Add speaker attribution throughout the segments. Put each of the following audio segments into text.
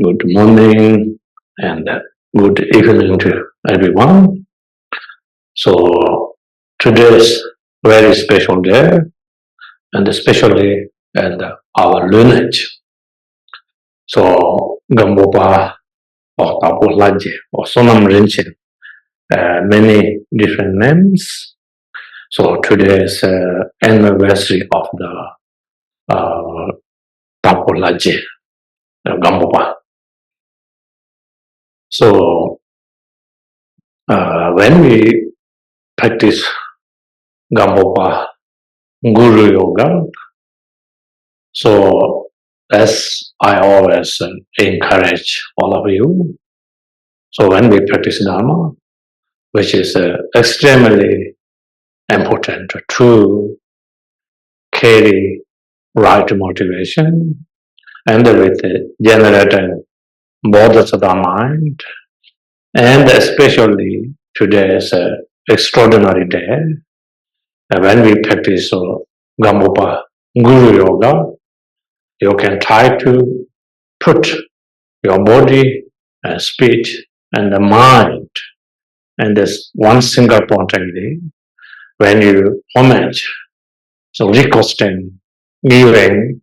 Speaker 1: Good morning and good evening to everyone. So today is very special day, and especially at our lineage. So Gampopa or Tapu Laje or Sonam Rinpoche, many different names. So today is anniversary of the Tapu Laje, Gampopa. So when we practice Gampopa Guru Yoga, so as I always encourage all of you, so when we practice Dharma, which is extremely important to carry right motivation and with generating Bodhisattva mind, and especially today is an extraordinary day when we practice Gampopa Guru Yoga. You can try to put your body and speech and the mind and this one single point only. When you homage, so requesting, giving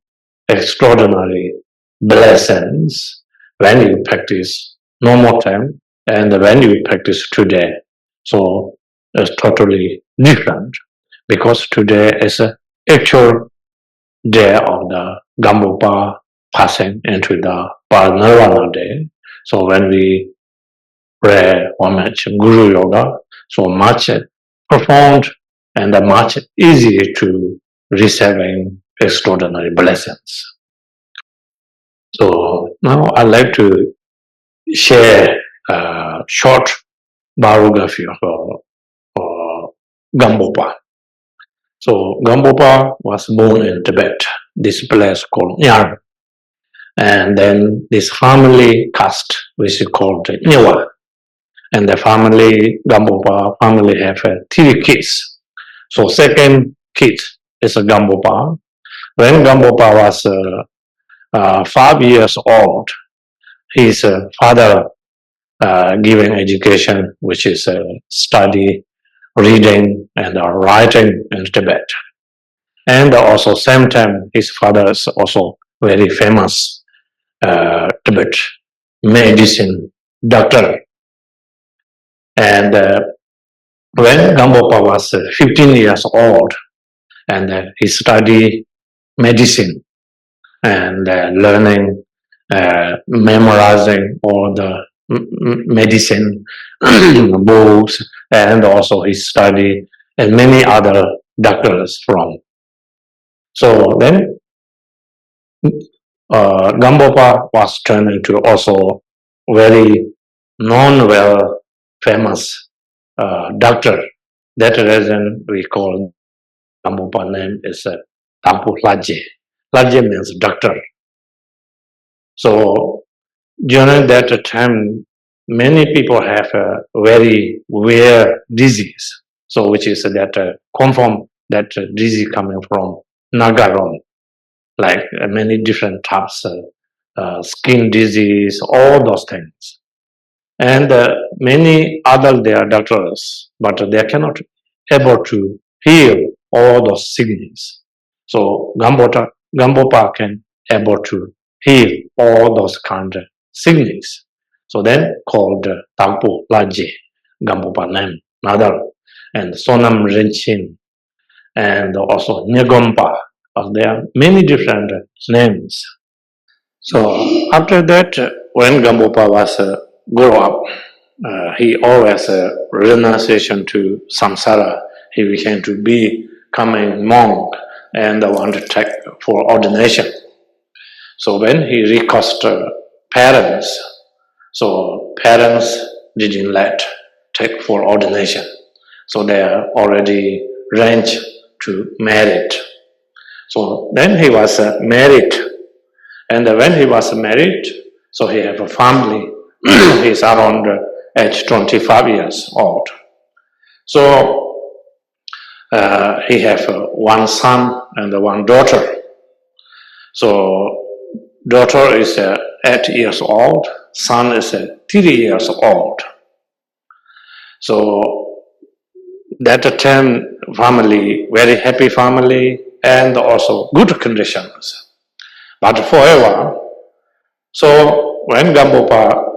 Speaker 1: extraordinary blessings when you practice no more time and when you practice today. So it's totally different because today is an actual day of the Gampopa passing into the Perdana day. So when we pray homage Guru Yoga, so much profound and much easier to receiving extraordinary blessings. So now I'd like to share a short biography of Gampopa. So Gampopa was born in Tibet, this place called Jalan. And then this family caste, which is called Nyawa. And the family, Gampopa family have 3 kids. So second kid is a Gampopa. When Gampopa was 5 years old, his father giving education, which is study, reading and writing in Tibet. And also same time, his father is also very famous Tibet medicine doctor. And when Gampopa was 15 years old, and he studied medicine and learning, memorizing all the medicine books, and also he studied and many other doctors from. So then Gampopa was turned into also very known, well famous doctor. That reason we call Gampopa name is Tapu Laje. Laje means doctor. So during that time, many people have a very rare disease. So which is that confirm that disease coming from Nagaron, like many different types of skin disease, all those things. And many other they are doctors, but they cannot able to heal all those sickness. So Gampopa can able to heal all those kind of sickness. So then called Tampo Laje, Gampopa name, mother, and Sonam Rinchin, and also Negompa. There are many different names. So after that, when Gampopa was grow up, he always renunciation to samsara. He became to become a monk and want to take for ordination. So when he requested parents, so parents didn't let take for ordination. So they are already arranged to married. So then he was married, and when he was married, so he have a family. He's around age 25 years old. So he have one son and one daughter. So daughter is 8 years old, son is 3 years old. So that time family, very happy family, and also good conditions. But forever, so when Gampopa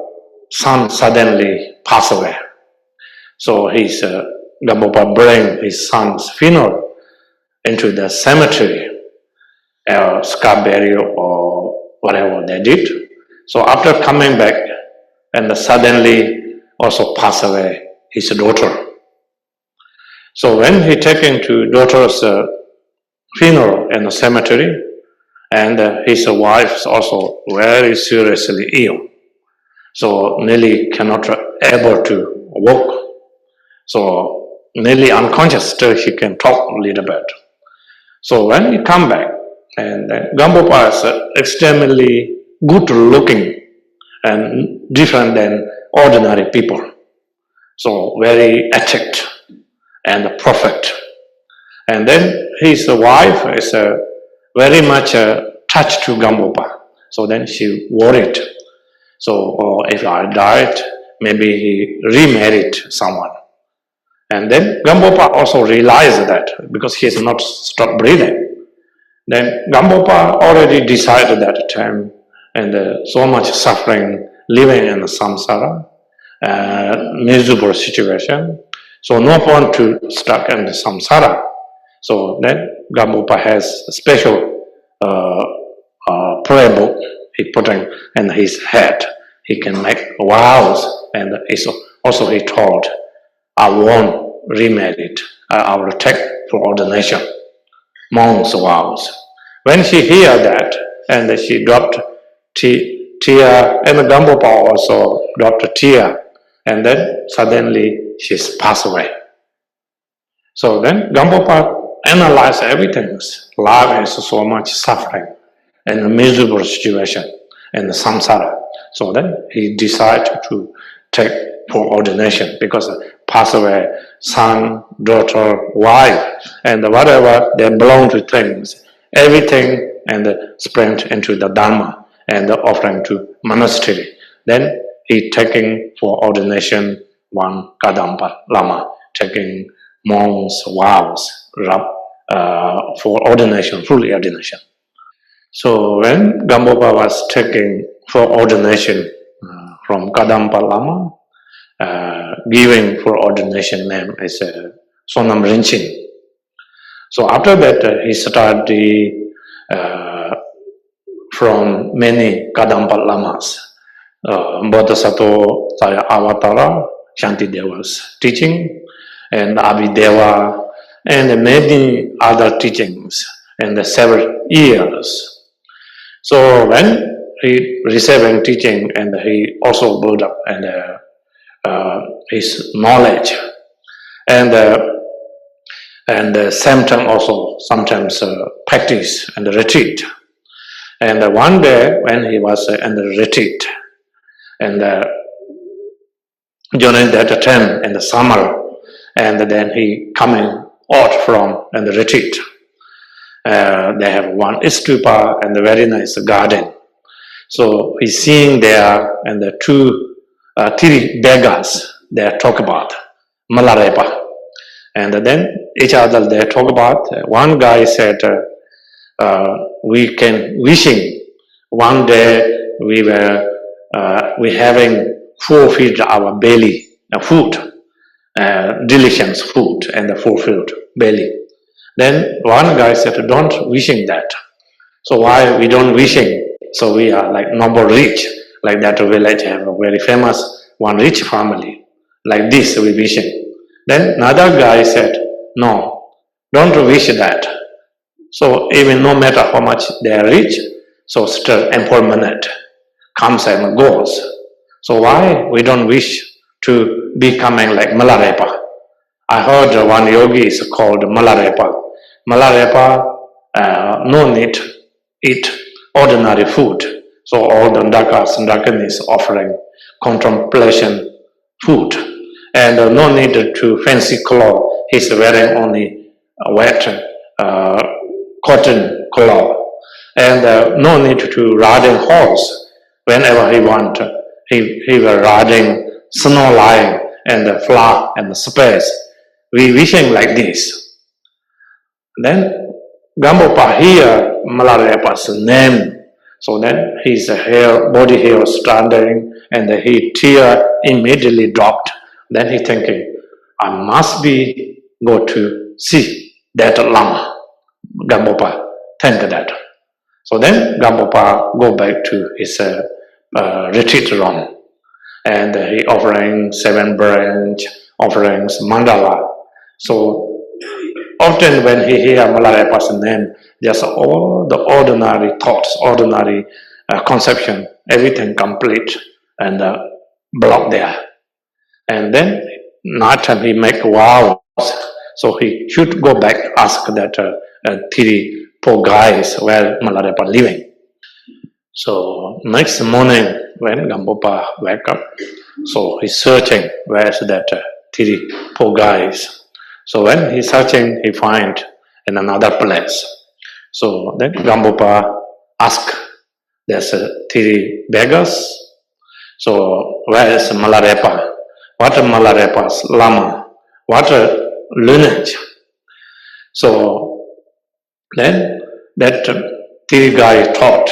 Speaker 1: son suddenly passed away, so his Gampopa bring his son's funeral into the cemetery, scar burial or whatever they did. So after coming back, and suddenly also passed away his daughter. So when he taken to daughter's funeral in the cemetery, and his wife is also very seriously ill, so nearly cannot able to walk. So nearly unconscious, still he can talk a little bit. So when he come back, and Gampopa is extremely good looking and different than ordinary people. So very attractive and perfect. And then his wife is very much attached to Gampopa. So then she worried. So if I died, maybe he remarried someone. And then Gampopa also realized that because he has not stopped breathing. Then Gampopa already decided that time, and so much suffering, living in the samsara, miserable situation. So no point to stuck in the samsara. So then Gampopa has a special prayer book he put in his head. He can make vows, and also he told, I won't remarry. I will take for ordination. Monk's vows. When she heard that, and she dropped tear, and Gampopa also dropped a tear, and then suddenly she's passed away. So then Gampopa analyzed everything. Life is so much suffering and a miserable situation and samsara. So then he decided to take for ordination because pass away son, daughter, wife, and whatever they belong to things, everything, and spent into the Dharma and the offering to monastery. Then he taking for ordination one Kadampa Lama, taking monks' vows for ordination, full ordination. So when Gampopa was taking for ordination from Kadampa Lama, giving for ordination name is Sonam Rinpoche. So after that, he started from many Kadampa Lamas. Bodhisattva Saya Avatara, Shantideva's teaching, and Abhideva, and many other teachings in several years. So when he receiving teaching, and he also built up and his knowledge, and same time also sometimes practice and retreat. And one day when he was in the retreat, and during that time in the summer, and then he coming out from the retreat, They have one stupa and a very nice garden. So he's seeing there, and the three beggars, they talk about Malarepa. And then each other they talk about. One guy said, we can wishing one day we having fulfilled our belly, food, delicious food and the fulfilled belly. Then one guy said, don't wishing that. So why we don't wishing? So we are like noble rich, like that village have a very famous one rich family. Like this we wishing. Then another guy said, no, don't wish that. So even no matter how much they are rich, so still impermanent, comes and goes. So why we don't wish to becoming like Malarepa? I heard one yogi is called Malarepa. Malarepa, no need eat ordinary food. So all the dakas and dakanis offering contemplation food. And no need to fancy cloth. He's wearing only wet cotton cloth. And no need to riding horse. Whenever he want, he will riding snow line and flower and space. We wishing like this. Then Gampopa hear Malarepa's name. So then his body hair standing, and he tear immediately dropped. Then he thinking, I must be go to see that Lama. Gampopa think that. So then Gampopa go back to his retreat room, and he offering 7 branch offerings, mandala. So often when he hear Malarepa's name, just all the ordinary thoughts, ordinary conception, everything complete and blocked there. And then night time he make vows, so he should go back ask that three poor guys where Malarepa living. So next morning when Gampopa wake up, so he's searching where's that three poor guys. So when he's searching, he find in another place. So then Gampopa ask, there's 3 beggars. So where is Malarepa? What Malarepa's Lama? What lineage? So then that 3 guy taught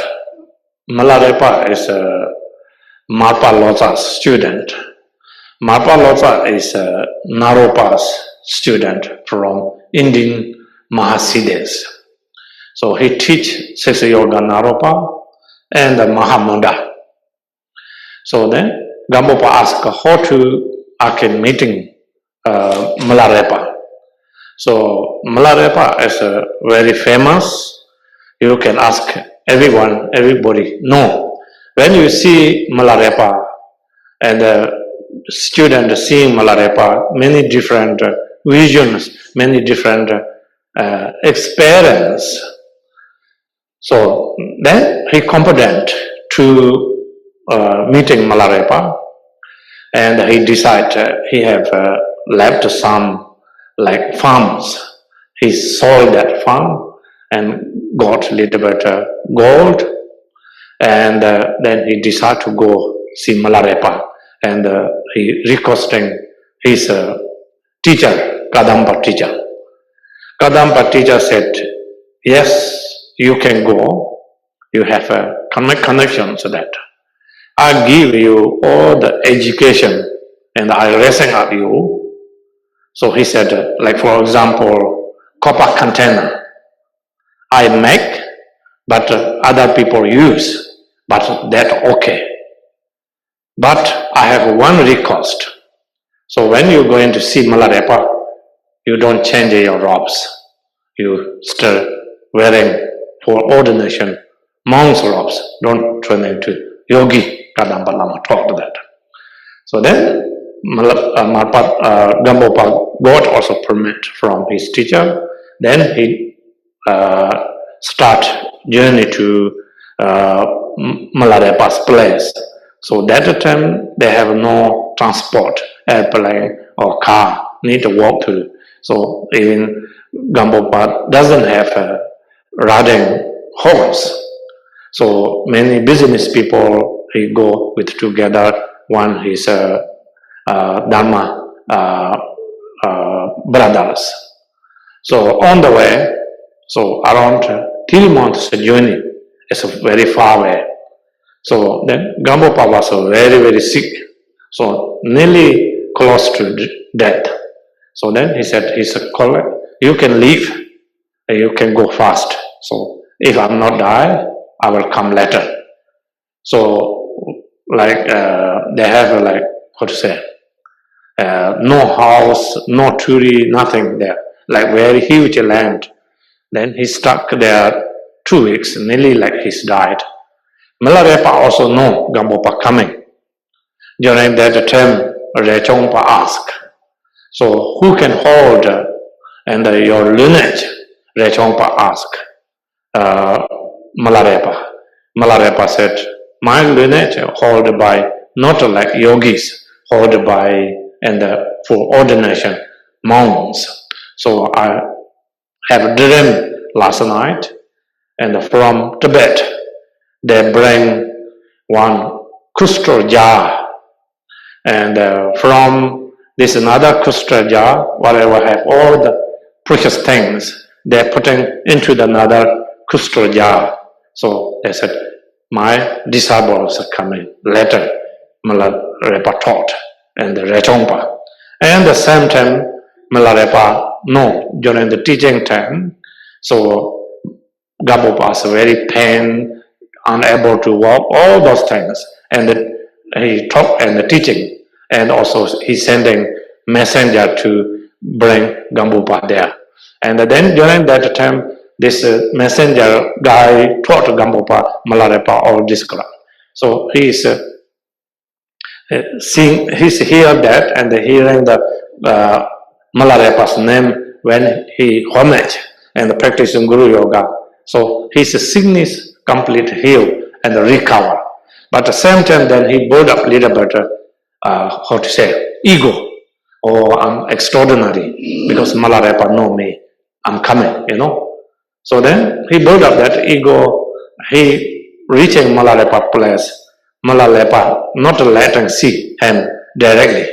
Speaker 1: Malarepa is a Marpa Loza's student. Marpa Loza is a Naropa's student from Indian Mahasiddhas. So he teach 6 Yoga Naropa and Mahamudra. So then Gampopa asked how I can meeting Malarepa. So Malarepa is very famous. You can ask everyone, everybody. No, when you see Malarepa and student seeing Malarepa, many different visions, many different experience. So then he confident to meeting Malarepa, and he decided he have left some like farms. He sold that farm and got a little bit gold, and then he decided to go see Malarepa, and he requesting his teacher, Kadampa teacher. Kadampa teacher said, yes, you can go. You have a connection to that. I give you all the education and I raising up you. So he said, like for example, copper container. I make, but other people use, but that okay. But I have one request. So when you're going to see Malarepa, you don't change your robes. You still wearing for ordination monk's robes. Don't turn into yogi. Kadampa Lama taught that. So then Gampopa got also permit from his teacher. Then he start journey to Malarepa's place. So that time they have no transport, airplane or car, need to walk to. So even Gampopa doesn't have riding horse. So many business people, he go with together. One is Dharma brothers. So on the way, so around 3 months journey, it's very far away. So then Gampopa was very, very sick. So nearly close to death. So then he said, you can leave, you can go fast. So if I'm not die, I will come later. So like they have like, how to say, no house, no tree, nothing there, like very huge land. Then he stuck there 2 weeks, nearly like he's died. Milarepa also know Gampopa coming. During that time, Rechongpa asked, so who can hold and your lineage? Rechongpa asked Milarepa. Milarepa said, my lineage hold by not like yogis, hold by and for ordination monks. So I have a dream last night, and from Tibet they bring one crystal jar, and from this another crystal jar, whatever have all the precious things, they're putting into the another crystal jar. So they said, my disciples are coming later, Milarepa taught, and the Rechongpa. And the same time, Milarepa, no, during the teaching time, so Gampopa was very pain, unable to walk, all those things. And he taught and the teaching, and also he's sending messenger to bring Gampopa there. And then during that time, this messenger guy taught Gampopa, Milarepa, all this crap. So he's he's hear that and hearing the Milarepa's name when he homage and practicing Guru Yoga. So his sickness complete heal and recover. But at the same time, then he build up little bit, how to say, ego. Oh, I'm extraordinary because Milarepa know me. I'm coming, you know. So then he built up that ego. He reaching Milarepa place. Milarepa not letting see him directly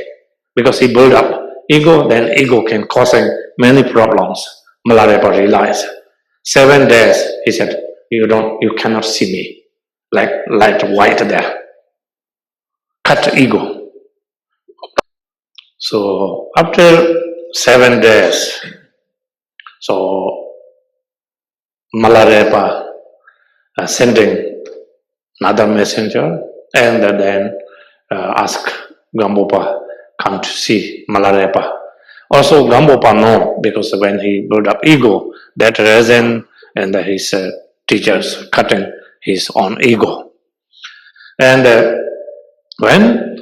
Speaker 1: because he built up ego. Then ego can causing many problems. Milarepa realized. 7 days he said, you cannot see me, like light white there. Cut ego. So after 7 days, so Milarepa sending another messenger and then ask Gampopa come to see Milarepa. Also Gampopa know because when he built up ego, that reason and his teachers cutting his own ego. And when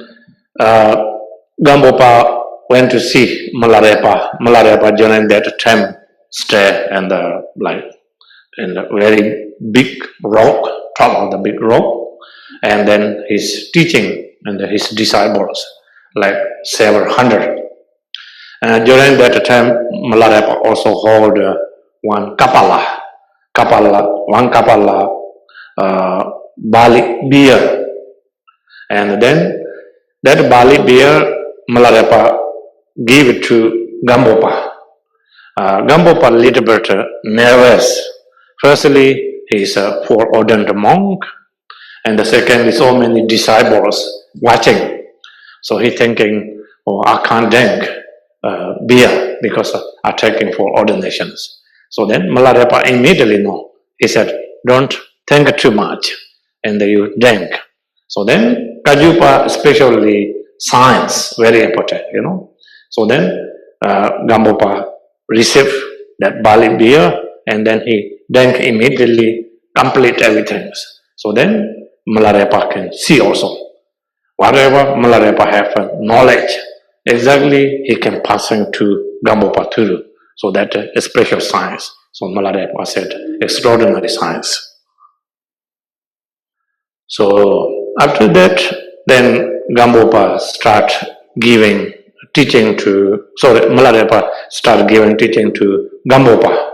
Speaker 1: Gampopa went to see Milarepa during that time stay and like in a very big rock, top of the big rock, and then his teaching and his disciples, like several hundred. During that time, Milarepa also hold one kapala, barley beer, and then that barley beer Milarepa gave it to Gampopa. Gampopa little bit nervous. Firstly, he's a foreordained monk, and the second is so many disciples watching. So he thinking, oh, I can't drink beer because I'm taking for ordinations. So then Milarepa immediately know. He said, don't think too much, and you drink. So then Kagyu, especially science, very important, you know. So then Gampopa received that barley beer, and then he drank immediately, complete everything. So then Milarepa can see also. Whatever Milarepa have knowledge, exactly he can pass to Gampopa too. So that is special science. So Milarepa said, extraordinary science. So after that, then Gampopa start giving teaching to, Milarepa start giving teaching to Gampopa.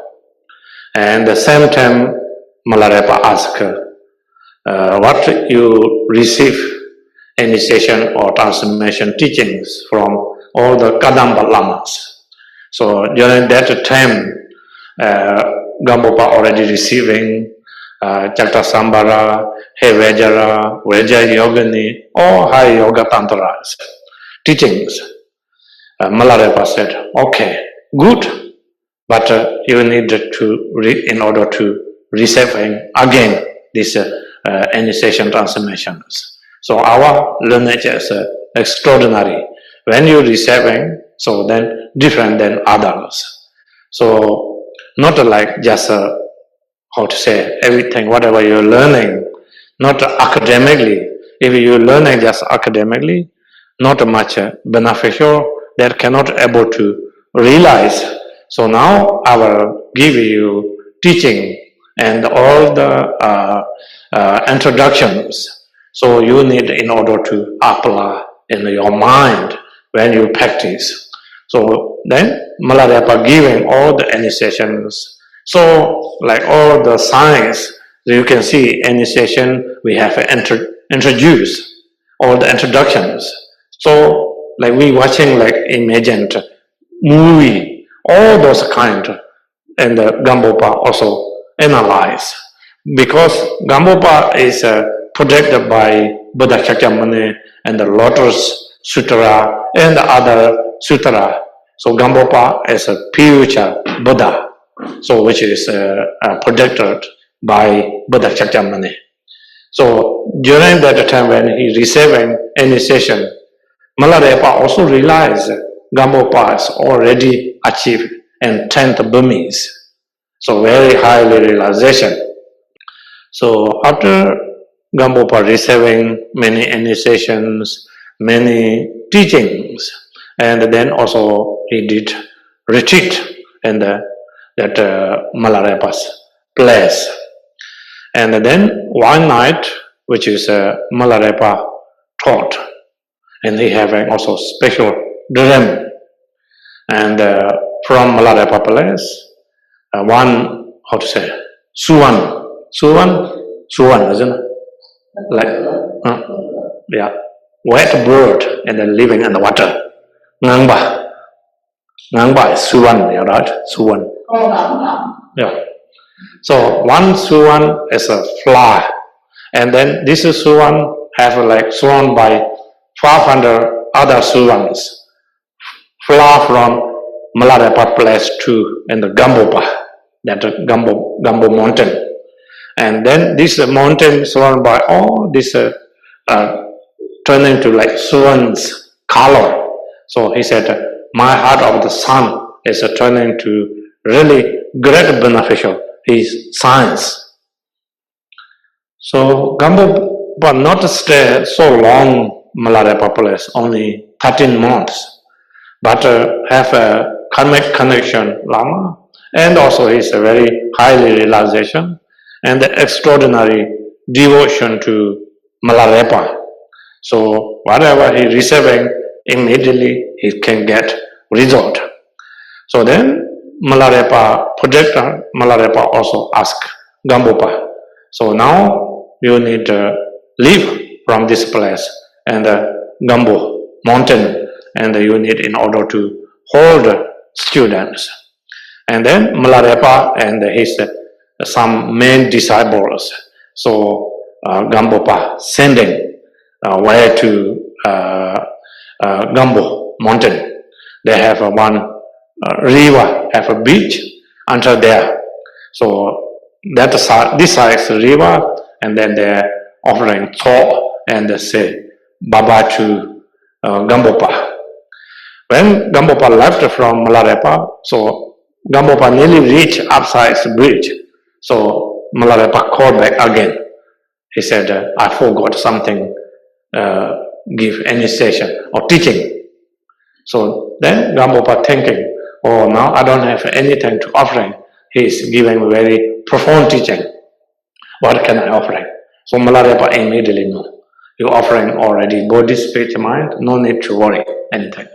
Speaker 1: And the same time, Milarepa asked, what you receive initiation or transformation teachings from all the Kadamba Lamas. So during that time, Gampopa already receiving Chakta Sambara, Hevajara, Veja Yogini, or High Yoga Tantras teachings. Milarepa said, okay, good, but you need to, in order to receive again this initiation transformations. So our lineage is extraordinary. When you receiving, so then different than others. So not like just how to say everything, whatever you're learning, not academically. If you're learning just academically, not much beneficial, that cannot able to realize. So now I will give you teaching and all the introductions. So you need in order to apply in your mind when you practice. So then Milarepa giving all the initiations. So like all the signs, you can see initiation, we have introduced all the introductions. So like we watching like imagined movie, all those kind, and Gampopa also analyze. Because Gampopa is protected by Buddha Shakyamuni and the Lotus Sutra and the other Sutra. So Gampopa is a future Buddha, so which is protected by Buddha Shakyamuni. So during that time when he receiving initiation, Milarepa also realized Gampopa is already achieved in 10th Burmese. So very highly realization. So after Gampopa receiving many initiations, many teachings, and then also he did retreat in that Milarepa's place. And then one night, which is Milarepa taught, and he having also special dream. And from Milarepa place, one, how to say, Suwan, isn't it? Like, yeah, wet bird and then living in the water. Ngangba is Suwan, yeah, right? Suwan. Yeah. So one Suwan is a fly, and then this Suwan have like surrounded by 500 other Suwans fly from Milarepa place to in the Gampopa, that Gampo mountain. And then this mountain surrounded by all this turning to like sun's color. So he said, my heart of the sun is turning to really great beneficial, his science. So Gampopa not stay so long Milarepa place, only 13 months, but have a karmic connection Lama, and also is a very highly realization and the extraordinary devotion to Milarepa. So whatever he receiving, immediately he can get result. So then Milarepa, projector Milarepa also ask Gampopa, so now you need to leave from this place and Gampo mountain, and you need in order to hold students. And then Milarepa and his some main disciples, so Gampopa sending way to Gampo mountain. They have one river, have a beach under there. So that side, this side is the river, and then they're offering talk and they say Baba to Gampopa. When Gampopa left from Milarepa, so Gampopa nearly reached upside the bridge. So Milarepa called back again. He said, I forgot something, give initiation or teaching. So then Gampopa thinking, oh, now I don't have anything to offering. He is giving very profound teaching. What can I offering? So Milarepa immediately know. You're offering already body, speech, mind, no need to worry anything.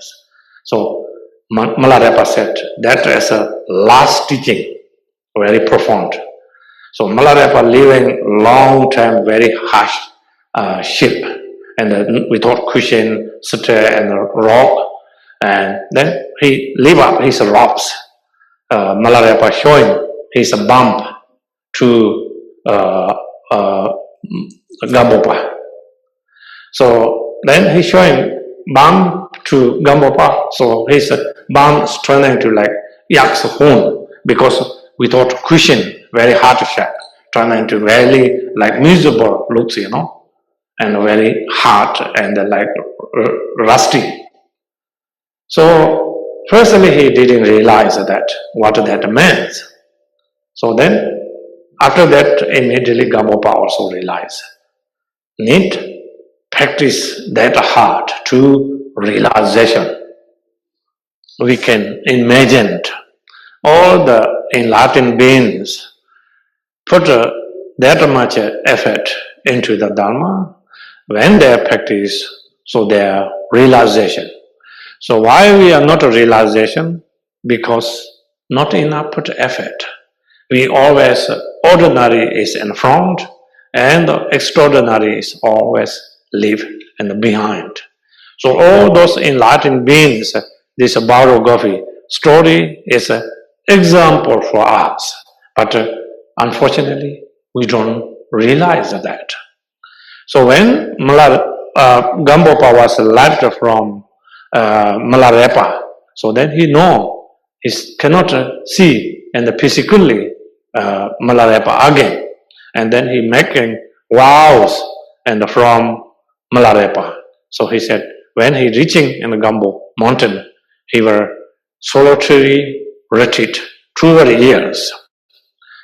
Speaker 1: So Milarepa said, that is a last teaching. very profound. So Milarepa living long time, very harsh ship, and without cushion, straw and rock, and then he live up his ropes. Milarepa showing his bump to Gampopa. So then he's showing bump to Gampopa. So his bump is turning to like yak's horn, because without cushion, very hard to shape, turning to very like miserable looks, and very hard and like rusty. So firstly, he didn't realize that what that meant. So then, after that, immediately Gampopa also realized, need practice that hard to realization. We can imagine all the enlightened beings put that much effort into the Dharma when they practice, so their realization. So why we are not a realization? Because not enough put effort. We always, ordinary is in front, and the extraordinary is always leave and behind. So all those enlightened beings, this biography story is an example for us. But unfortunately, we don't realize that. So when Gampopa was left from Milarepa, so then he cannot see and physically Milarepa again, and then he making vows and from Milarepa. So he said when he reaching in the Gampo mountain, he will solitary retreat 2 years.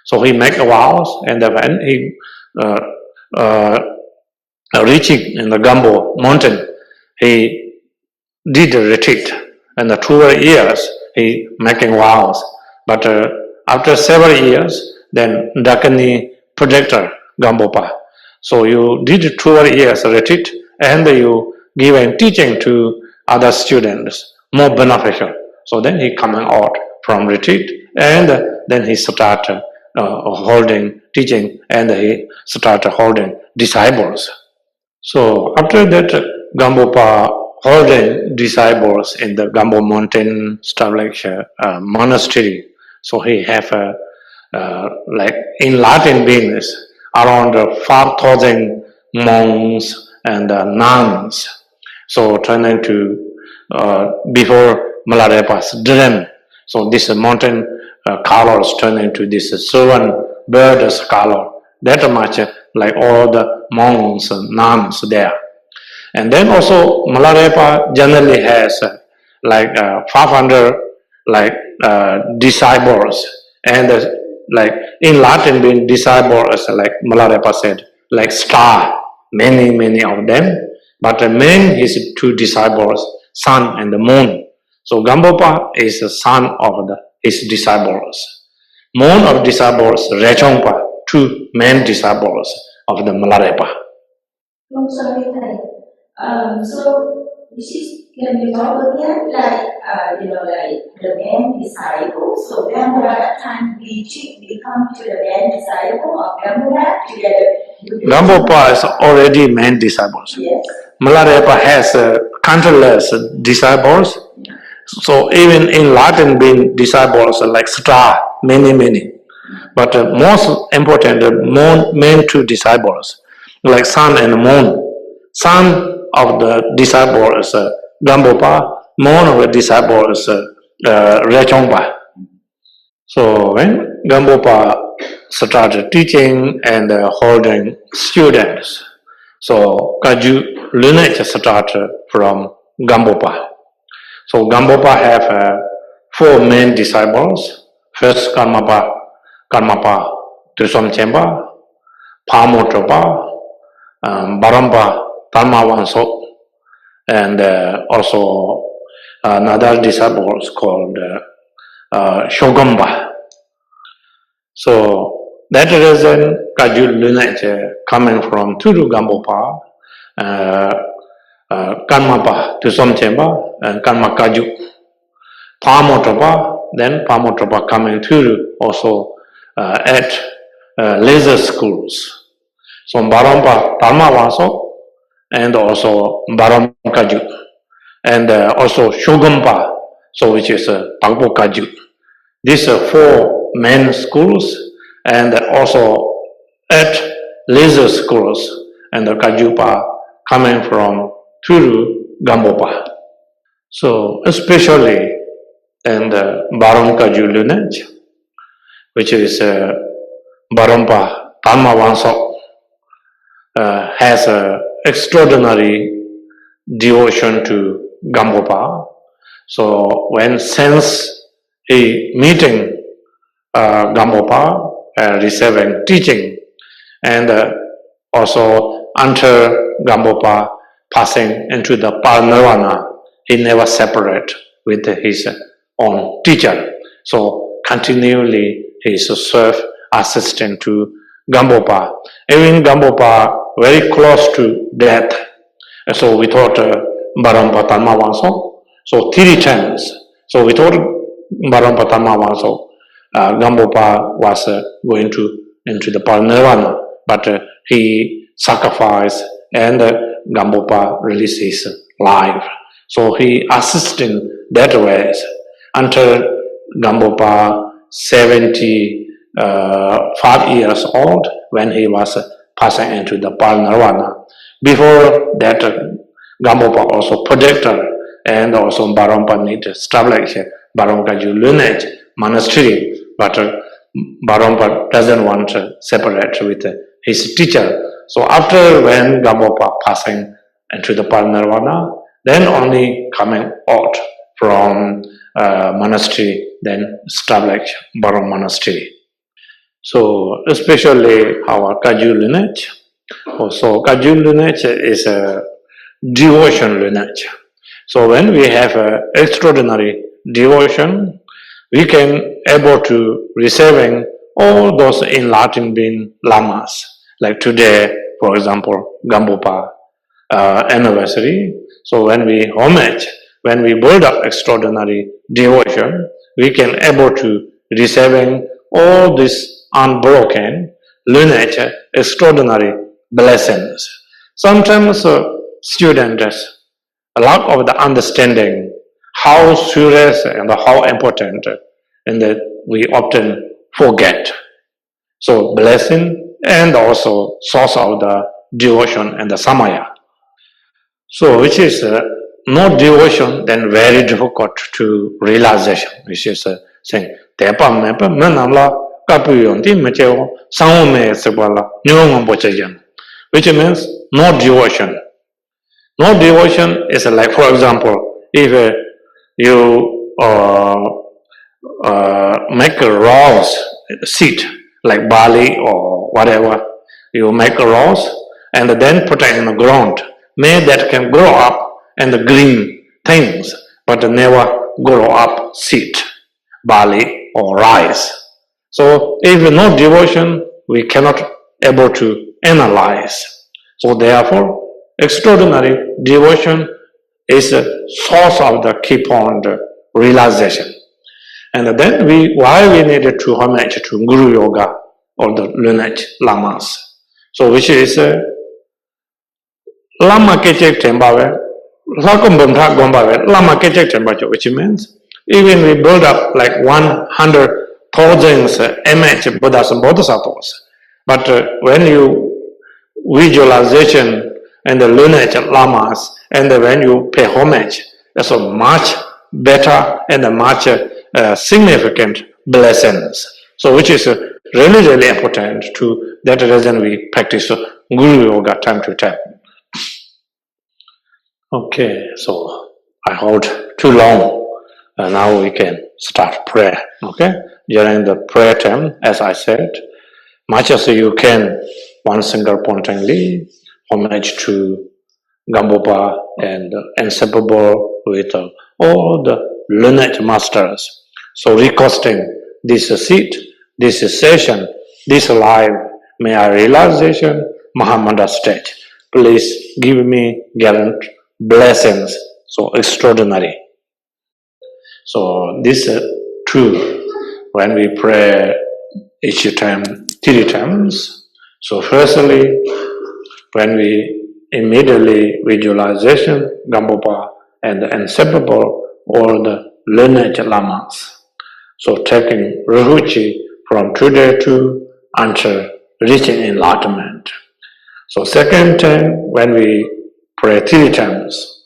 Speaker 1: So he make vows, and when he reaching in the Gampo mountain, he did a retreat, and the 2 years he making vows. But after several years, then Dakini projector Gampopa. So you did 2 years retreat, and you give a teaching to other students, more beneficial. So then he coming out from retreat, and then he start holding teaching, and he start holding disciples. So after that, Gampopa holding disciples in the Gampo mountain stuff like monastery. So he have like enlightened beings around 5,000 monks and nuns. So turning to before Milarepa's dream. So this mountain colors turn into this servant bird's color. That much like all the monks and nuns there. And then also Milarepa generally has like 500 like disciples, and like enlightened being disciples, like Milarepa said, like star, many of them. But main his 2 disciples, sun and the moon. So Gampopa is the son of his disciples. Moon of disciples, Rechongpa, 2 main disciples of the Milarepa.
Speaker 2: Oh, sorry, so this is can be talk again like like the main disciple. So then at that time we become to the main disciple of Gampopa together.
Speaker 1: Gampopa is already main disciples.
Speaker 2: Yes.
Speaker 1: Milarepa has countless disciples. So even enlightened being disciples like star, many. But most important, main 2 disciples, like sun and moon. Sun of the disciple is Gampopa, moon of the disciple is Rechongpa. So when Gampopa started teaching and holding students, so Kagyu lineage started from Gampopa. So Gampopa have 4 main disciples. First Karmapa Tusomchempa, Pamotropa, Barompa Tamawanso, and also another disciple called Shogomba. So that reason Kagyu lineage coming from Turu Gampopa, Karmapa Tusomchempa, and Karma Kagyu. Pamotropa, then Pamotropa coming Turu, also at laser schools. So Barompa Dharma Vaso and also Barom Kagyu, and also Shogumpa, so which is Tangpo Kagyu. These are 4 main schools, and also at laser schools, and the Kajupa coming from through Gampopa. So especially in the Barom Kagyu lineage, which is Barompa Dhamma Vanso, has an extraordinary devotion to Gampopa. So when since he meeting Gampopa, receiving teaching, and also until Gampopa passing into the Parinirvana, he never separate with his own teacher. So continually he serve assistant to Gampopa. Even Gampopa very close to death. So we thought Barompa Dhamma Vanso. So 3 times. So we thought Barompa Dhamma Vanso, Gampopa was going to into the Parinirvana, but he sacrificed and Gampopa released his life. So he assisted that way until Gampopa 75 years old when he was passing into the Parinirvana. Before that, Gampopa also protector and also Barompa need to establish Barom Kagyu lineage monastery, but Barompa doesn't want to separate with his teacher. So after when Gampopa passing into the Parinirvana, then only coming out from monastery, then establish Barom monastery. So especially our Kagyu lineage. So Kagyu lineage is a devotion lineage. So when we have extraordinary devotion, we can able to receiving all those enlightened being lamas. Like today, for example, Gampopa anniversary. So when we homage, when we build up extraordinary devotion, we can able to receiving all this unbroken lineage, extraordinary blessings. Sometimes students lack of the understanding how serious and how important, and that we often forget. So blessing and also source of the devotion and the samaya. So which is no devotion, then very difficult to realization, which is saying tepa mepa menamla kapuyon ti mecheo sangome sebala nyongom bochayan, which means no devotion. No devotion is like, for example, if you make a rose seed like barley or whatever, you make a rose and then put it in the ground. May that can grow up and the green things, but never grow up seed, barley or rice. So if no devotion, we cannot able to analyze. So therefore, extraordinary devotion is a source of the keep on the realization. And then why we needed to homage to Guru Yoga or the lineage lamas. So which is Lama Kechek Tembawe, Lakumbamta Gombawe, Lama Kechek Tembacho, which means even we build up like 100,000 image Buddhas and Bodhisattvas. But when you visualization and the lineage lamas, and when you pay homage, that's a much better and a much significant blessings. So which is really, really important to that reason we practice Guru Yoga time to time. Okay, so I hold too long. Now we can start prayer. Okay, during the prayer time, as I said, much as you can, one single pointedly homage to Gampopa and inseparable with all the lineage masters. So requesting this seat, this session, this life, may I realization, Mahamanda stage. Please give me guarantee blessings, so extraordinary. So this is true when we pray each time 3 times. So firstly, when we immediately visualization Gampopa and the inseparable or the lineage lamas. So taking refuge from today to until reaching enlightenment. So second time when we pray 3 times,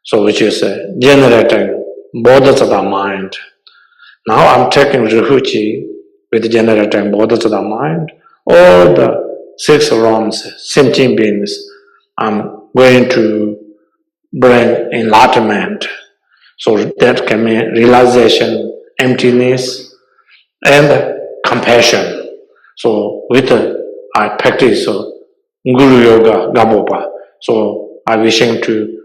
Speaker 1: so which is generating bodhisattva mind. Now I'm taking refuge with generating bodhisattva mind, all the 6 realms, sentient beings. I'm going to bring enlightenment. So that can mean realization, emptiness, and compassion. So with I practice Guru Yoga, Gampopa. So I wishing to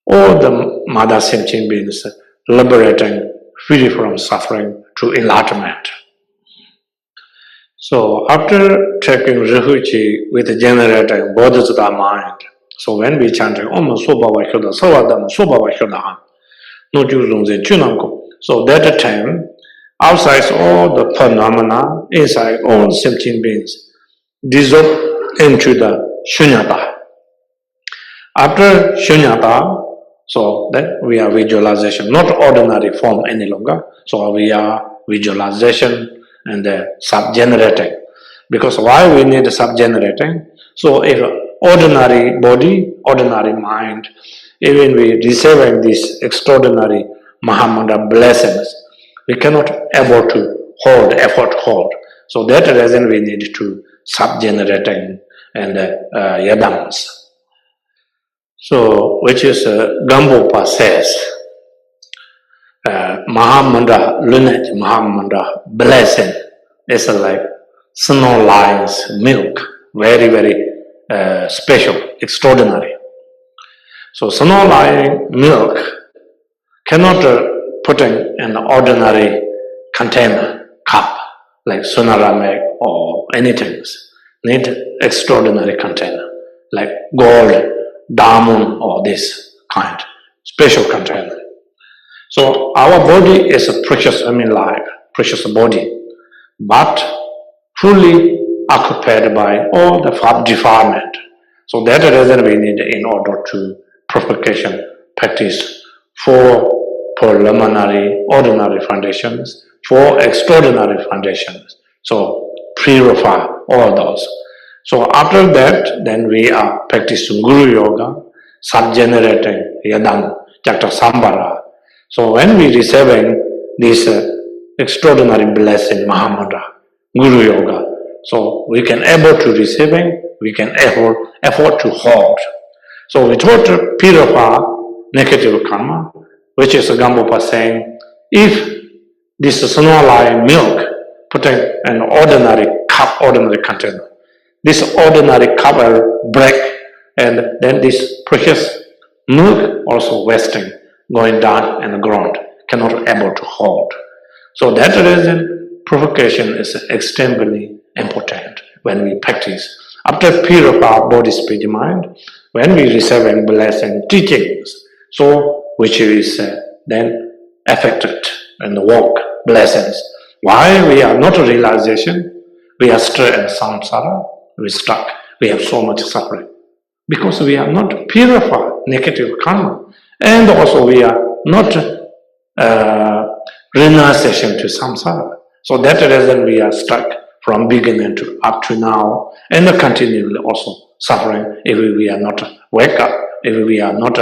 Speaker 1: all the mother sentient beings liberating, free from suffering to enlightenment. So after taking refuge with generating bodhisattva mind, so when we chanting Om Sobhava Hyoda, Savadama Sobhava Hyoda, no Juzunze Chunanko. So that time, outside all the phenomena, inside all sentient beings, dissolve into the shunyata. After shunyata, so then we are visualization, not ordinary form any longer. So we are visualization and sub-generating. Because why we need sub-generating? So if ordinary body, ordinary mind, even we receiving these extraordinary Mahamudra blessings, we cannot able to hold. So that reason we need to sub-generating and yadams. So, which is Gampopa says, Mahamudra, lineage Mahamudra blessing is like snow lines, milk, very, very special, extraordinary. So, snow line milk cannot put in an ordinary container, cup, like Sunarame or anything. Need extraordinary container, like gold, diamond or this kind, special container. So our body is a precious, life, precious body, but fully occupied by all the defilement. So that reason we need in order to purification practice 4 preliminary, ordinary foundations, 4 extraordinary foundations. So purify all those. So after that, then we are practicing Guru Yoga, sub-generating Yadam, Jakta Sambara. So when we receiving this extraordinary blessing, Mahamudra, Guru Yoga, so we can able to receiving, we can afford to hold. So we try to purify negative karma, which is Gampopa saying, if this snow-like milk put in an ordinary cup, ordinary container, this ordinary cup will break, and then this precious milk also wasting, going down and the ground, cannot able to hold. So that reason, purification is extremely important when we practice. After purify body, spirit, mind, when we receive and blessing teachings, so which is then affected and walk blessings. Why we are not realization, we are still in samsara, we stuck, we have so much suffering. Because we are not purified negative karma. And also we are not renunciation to samsara. So that reason we are stuck from beginning to up to now, and continually also suffering if we are not wake up, if we are not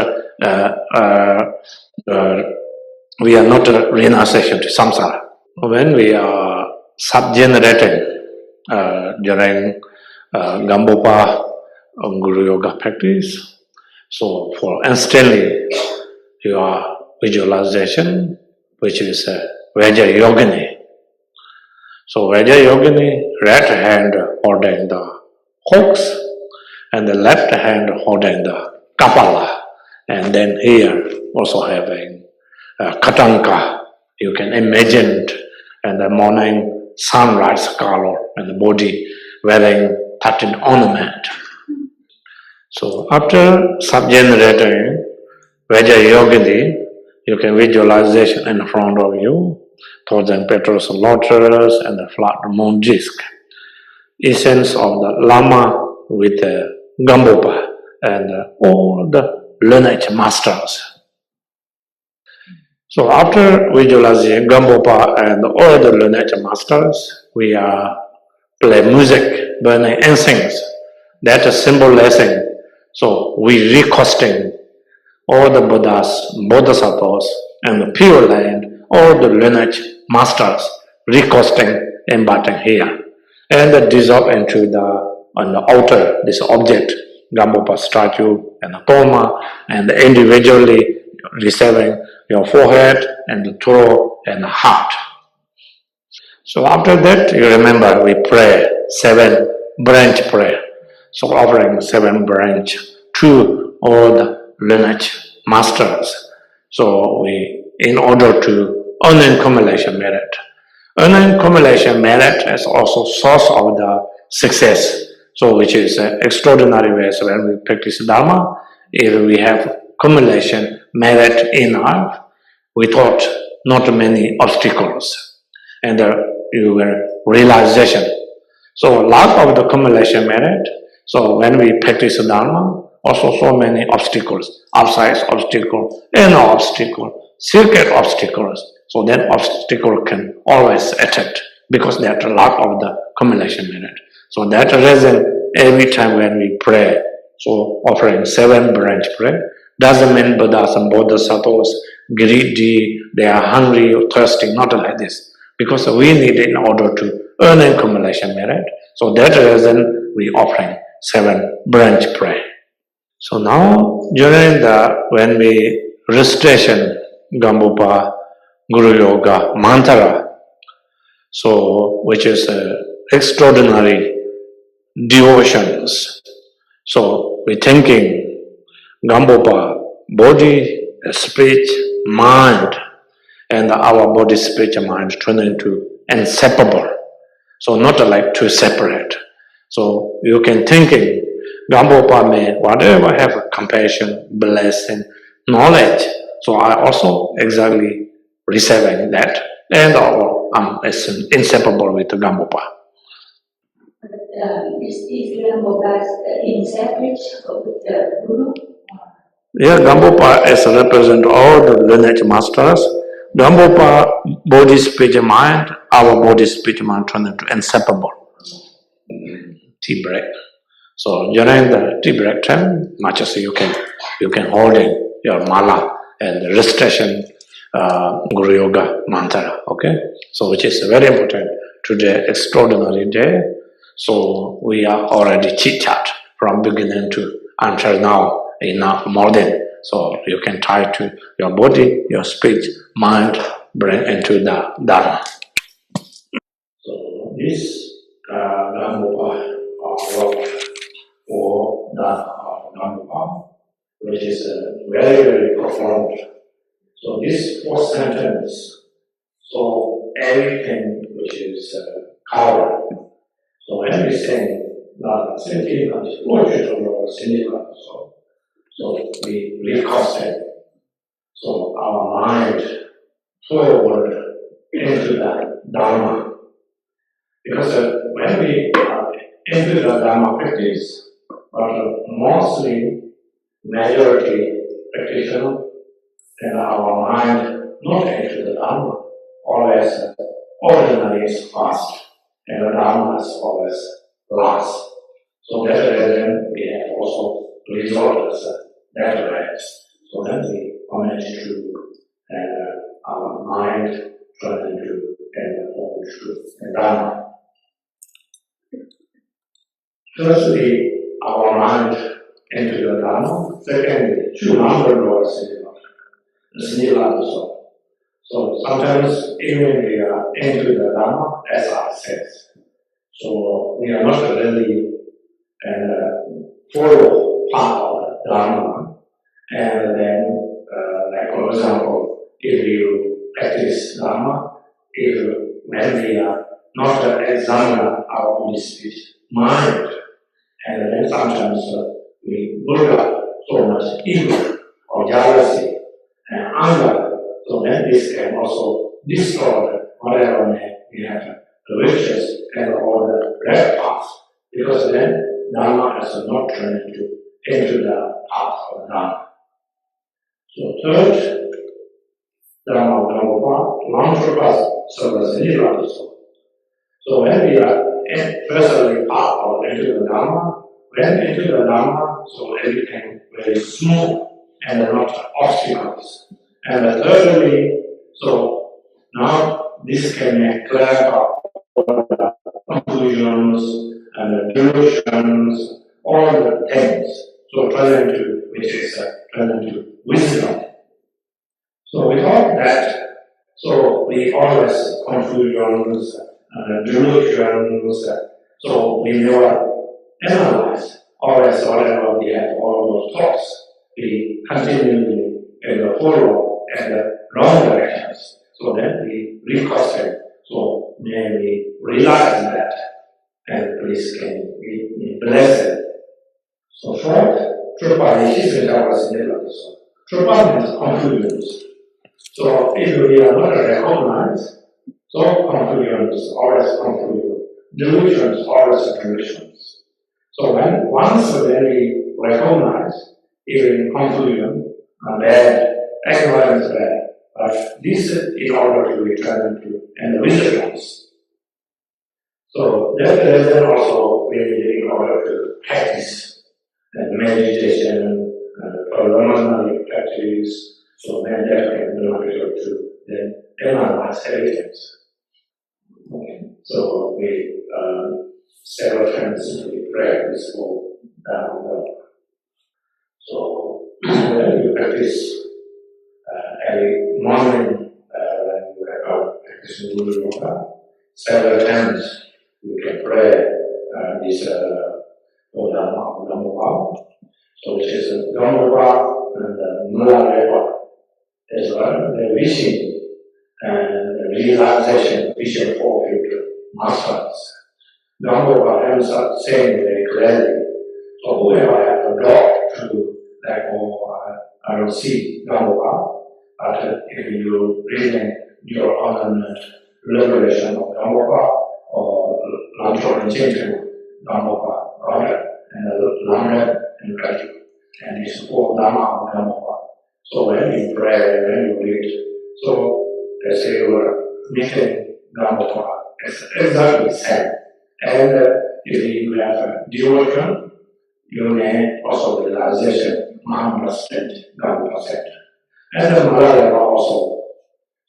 Speaker 1: renunciation to samsara. When we are sub-generating during Gampopa Guru Yoga practice, so for instantly your visualization, which is Vajra Yogini. So Vajra Yogini, right hand holding the hooks and the left hand holding the kapala, and then here also having katanka. You can imagine, and the morning sunrise color and the body wearing 13 ornament. So after sub-generating Vajra Yogini, you can visualization in front of you. thousand petals lotus and the flat moon disk. Essence of the Lama with the Gampopa and all the lineage masters. So after visualizing Gampopa and all the lineage masters, we play music, burning incense. That is symbolizing. So we recosting all the Buddhas, Bodhisattvas, and the pure land, all the lineage masters, recosting, embarking here. And dissolve into on the altar, this object, Gampopa statue and the Toma, and individually receiving your forehead and the throat and the heart. So after that, you remember we pray 7 branch prayer. So offering 7 branch to all the lineage masters. So in order to earn accumulation merit. Earning accumulation merit is also source of the success. So which is extraordinary ways when we practice Dharma. If we have accumulation merit in life, without not many obstacles. And you will realization. So lack of the accumulation merit. So when we practice Dharma, also so many obstacles, outside obstacle, inner obstacle, circuit obstacles. So that obstacle can always attack because that lack of the accumulation merit. So that reason every time when we pray, so offering 7 branch prayer, doesn't mean Buddhas and Bodhisattvas greedy, they are hungry or thirsty, not like this. Because we need it in order to earn accumulation merit. So that reason we offering 7 branch prayer. So now during when we recitation Gampopa Guru Yoga mantra, so which is extraordinary devotions. So we thinking Gampopa, body, speech, mind, and our body, speech, and mind turn into inseparable. So not like two separate. So you can thinking Gampopa may whatever have compassion, blessing, knowledge. So I also exactly receiving that, and I'm inseparable with Gampopa.
Speaker 2: Is Gampopa inseparable with the Guru?
Speaker 1: Yeah, Gampopa is represent all the lineage masters. Gampopa, body, speech, and mind, our body, speech, and mind turn into inseparable. Tea break. So during the tea break time, much as you can hold in your mala and the recitation Guru Yoga mantra. Okay, so which is very important today, extraordinary day. So we are already chit chat from beginning to until now enough more than. So you can tie to your body, your speech, mind, bring into the Dharma. So this Gampopa or Gampopa, which is very, very profound. So this 4th sentence, so everything which is covered. So when we say so we reconstruct. So our mind forward into the Dharma. Because when we into the Dharma practice, but mostly majority practitioner and our mind not into the Dharma, always ordinary is fast, and the Dharma is always last. So that's the reason we have also resolved that way. So then we manage to our mind turn into and forward to the Dharma. Firstly, our mind into the Dharma. Secondly, two number words in the Snila. So sometimes even we are into the Dharma, as I said. So we are not really follow part of the Dharma. And then, like for example, if you practice Dharma, when we are not examine our own speech, mind, and then sometimes we build up so much ego or jealousy and anger. So then this can also destroy whatever we have the riches and all the red path, because then Dharma has not turned into the path of Dharma. So third, Dharma Gampopa, non-trupas service anybody. So when we are firstly path or into the Dharma, when into the Dharma, so everything very smooth and not obstacles. And thirdly, so now this can make clear about the conclusions and the delusions, all the things. So turn into, which is turn into wisdom. So without that, so we always conclusions, delusions, so we never analyze. Always whatever we have, all those thoughts, we continually follow and the wrong directions. So then we reconsider. So may we realize that, and please can be blessed. So fourth, Trupa is Trupa means conclusions. So if we are not recognized, so conclusions, always conclusions. Delusions, always delusions. So once we recognize, even conclusion, bad, ignorance bad, but this in order to return into and wisdoms. So that reason also we need in order to practice and meditation and preliminary practice. So then that can be able to then analyze everything. Okay. So we several times we practice for so when you practice every morning when you have practicing Guru Yoga, several times you can pray this Gampopa, so which is Gampopa and Nunnery as well, the wishing and realization, vision for future masters. Gampopa ends up saying very clearly, so whoever has a dog to like, I don't see Gampopa, but if you read your own liberation of Gampopa or Lancho and Chintu, Gampopa, Roger, and Lamred and Kagyu, and you support Dharma of Gampopa. So when you pray, when you read, so let's say you are meeting Gampopa, it's exactly the same. And if you have a devotion, you may also realization 100%, Gampopa. And the Malaya also.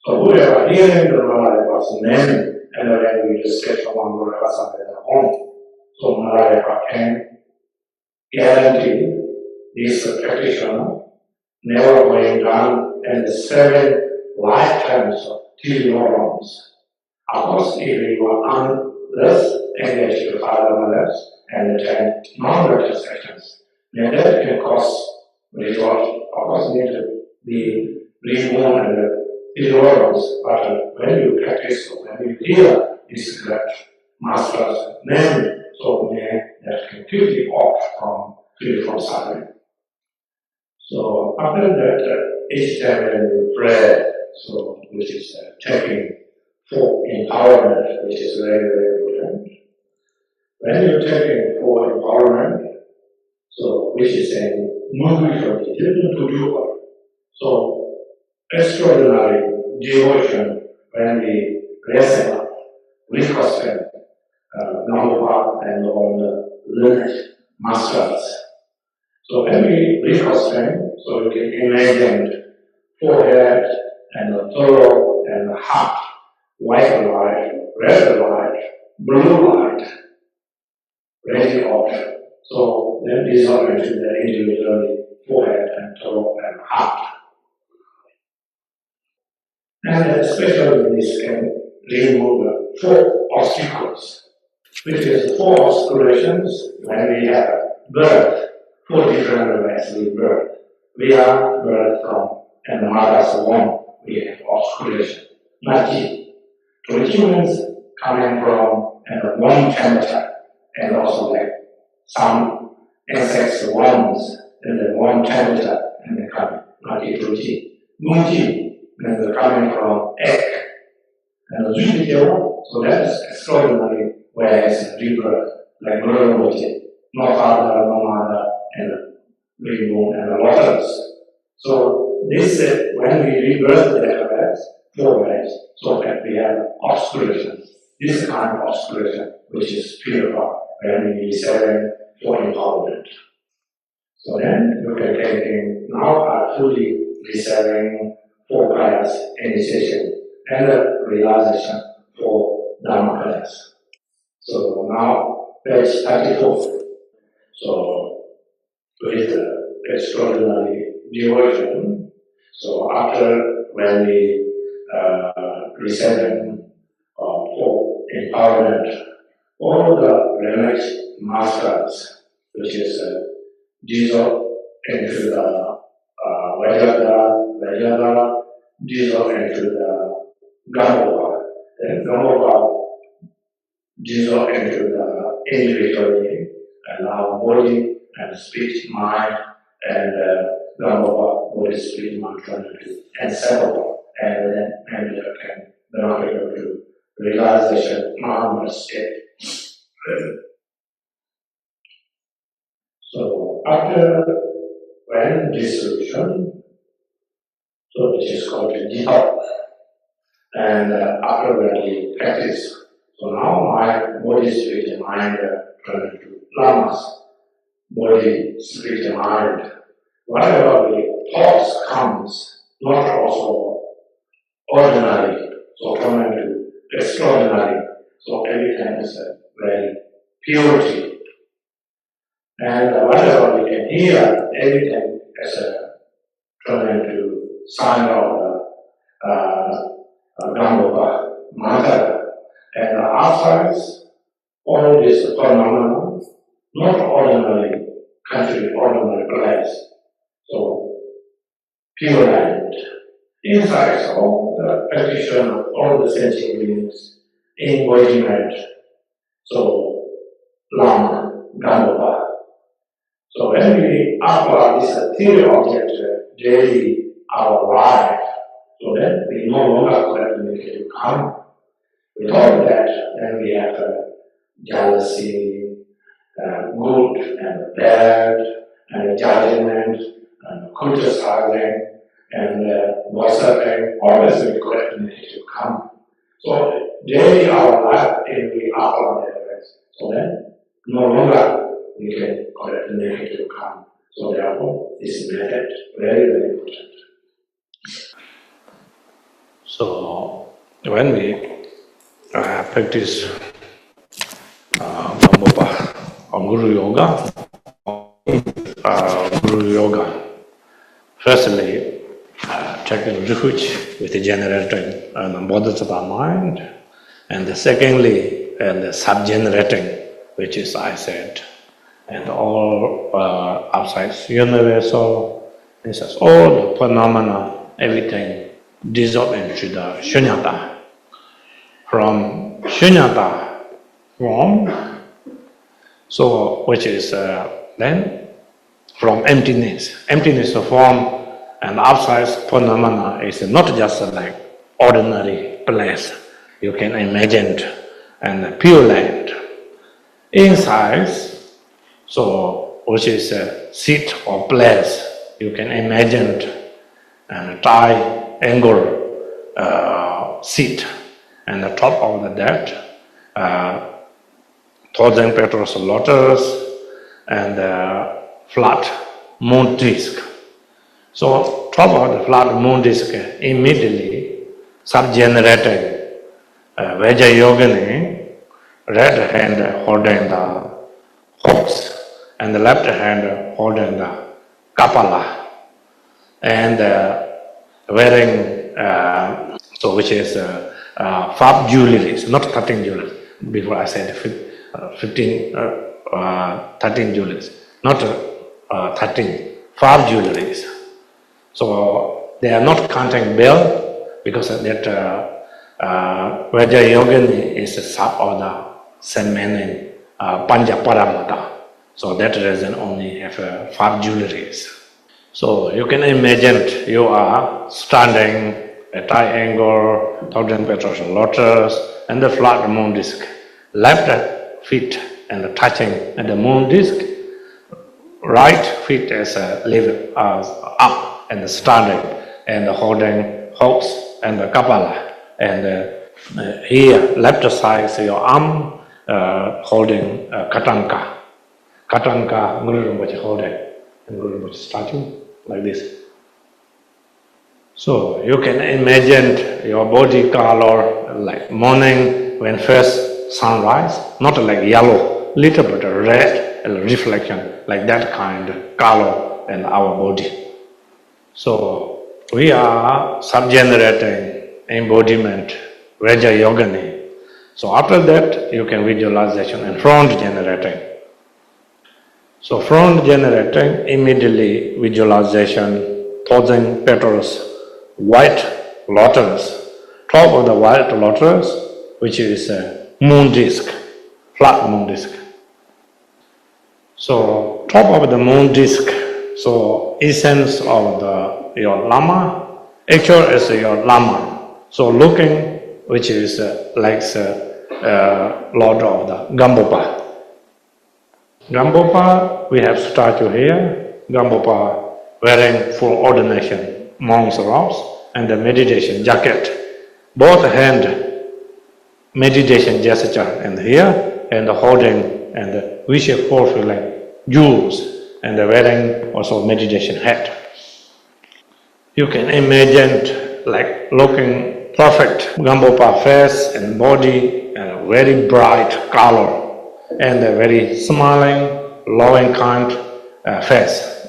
Speaker 1: So whoever hearing the Malaya's name, and then we just get from one word at home. So Malaya can guarantee this practitioner never going down and 7 lifetimes of tillions. Of course, if you are less engaged with other mothers and 10 non-religious actions, then that can cause result. Of course, need to be reborn and tillions. But when you practice, when you hear this great master's name, so that can quickly off free from suffering. So after that, each time when you pray, so which is taking for empowerment, which is very, very important. When you're taking for empowerment, so which is saying moving from the to do. So extraordinary devotion when we listen up, we question Gampopa and all the learned masters. So when we reconstruct, so you can imagine forehead and the throat and the heart, white light, red light, blue light, red out. So then dissolve into the individual forehead and throat and heart. And especially this can remove 4 obstacles, which is 4 obscurations when we have birth. 4 different ways we birth. We are birth from and the mother's womb. We have obscuration. Nati. Drupju means coming from and the womb temperature, and also like some insects worms in the womb temperature and they come. Nati Drupju. Munji means coming from egg And so that's extraordinary, whereas rebirth, like Buddha Rinpoche, no father, no mother, and reborn and a lot others. So this, when we rebirth that ways, four ways, so that we have obscuration, this kind of obscuration, which is purified when we serve for empowerment. So then you can take in now are fully receiving four class initiation and realization for Dharma class. So now page 34. So with extraordinary devotion, so after when we receiving for empowerment, all the remix masters, which is dissolve into the Vajradhara, dissolve into the Gampopa, then Gampopa dissolve into the individuality, and now body and speech, mind, and Gampopa, body, speech, mind, and several, and then can belong to realization, Mahamad state. So after when dissolution, so this is called detox, and after when we practice, so now my body, spirit, and mind turn into lamas, body, spirit, and mind. Whatever the thoughts comes, not also ordinary, so turn into extraordinary. So everything is very purity. And whatever we can hear, everything is turned into sign of the Gampopa, Mother. And outside, all this phenomena, not ordinary country, ordinary place. So, pure land. Inside, all the practitioner of all the sentient beings, embodiment. So, Lama, Gampopa. So when we apply this theory object daily our life, so then we no longer collect negative karma. Without that, then we have jealousy, good and bad, and judgment, and criticizing, and gossiping. Always we collect negative karma. So daily our life, if we apply that, so then no longer we can collect negative karma. So therefore, this method very, very important. So when we practice Gampopa or Guru Yoga, firstly, taking refuge with the generating and bodhisattva mind, and secondly, and the sub-generating, which is I said, and all outside universal, this is all the phenomena, everything dissolve into the shunyata. From shunyata, so which is then from emptiness of form, and outside phenomena is not just like ordinary place you can imagine, and pure land. Inside, so which is a seat or place you can imagine, and triangle seat, and the top of that 1,000 petals lotus and flat moon disk. So top of the flat moon disk immediately sub-generating Vajrayogini, right hand holding the hooks, and the left hand holding the kapala, and wearing so which is 5 jewelries, not 13 jewelries. Before I said 13 jewelries, not 13, 5 jewelries. So they are not counting bell because that Vajrayogini is a sub of the same meaning Panjaparamata. So that reason only have 5 jewelries. So you can imagine you are standing a triangle, 1,000 petals lotus, and the flat moon disk. Left feet and touching at the moon disk, right feet is lift up and standing and holding hooks and the kapala. And here, left side is your arm holding katanka. Katanka, Guru Rinpoche holding, and Guru Rinpoche statue like this. So you can imagine your body color like morning when first sunrise, not like yellow, little bit red and reflection, like that kind of color in our body. So we are subgenerating embodiment, Raja Yogini. So after that, you can visualization and front generating. So front generating, immediately visualization, 1,000 petals, white lotus, top of the white lotus, which is a moon disk, flat moon disk. So top of the moon disk, so essence of your lama, actual is your lama. So looking, which is like the Lord of the Gampopa. Gampopa, we have statue here. Gampopa wearing full ordination, monk's robes, and the meditation jacket. Both hand meditation gesture and here, and holding and wish fulfilling jewels, and wearing also meditation hat. You can imagine like looking perfect Gampopa face and body and very bright color and a very smiling, loving kind face.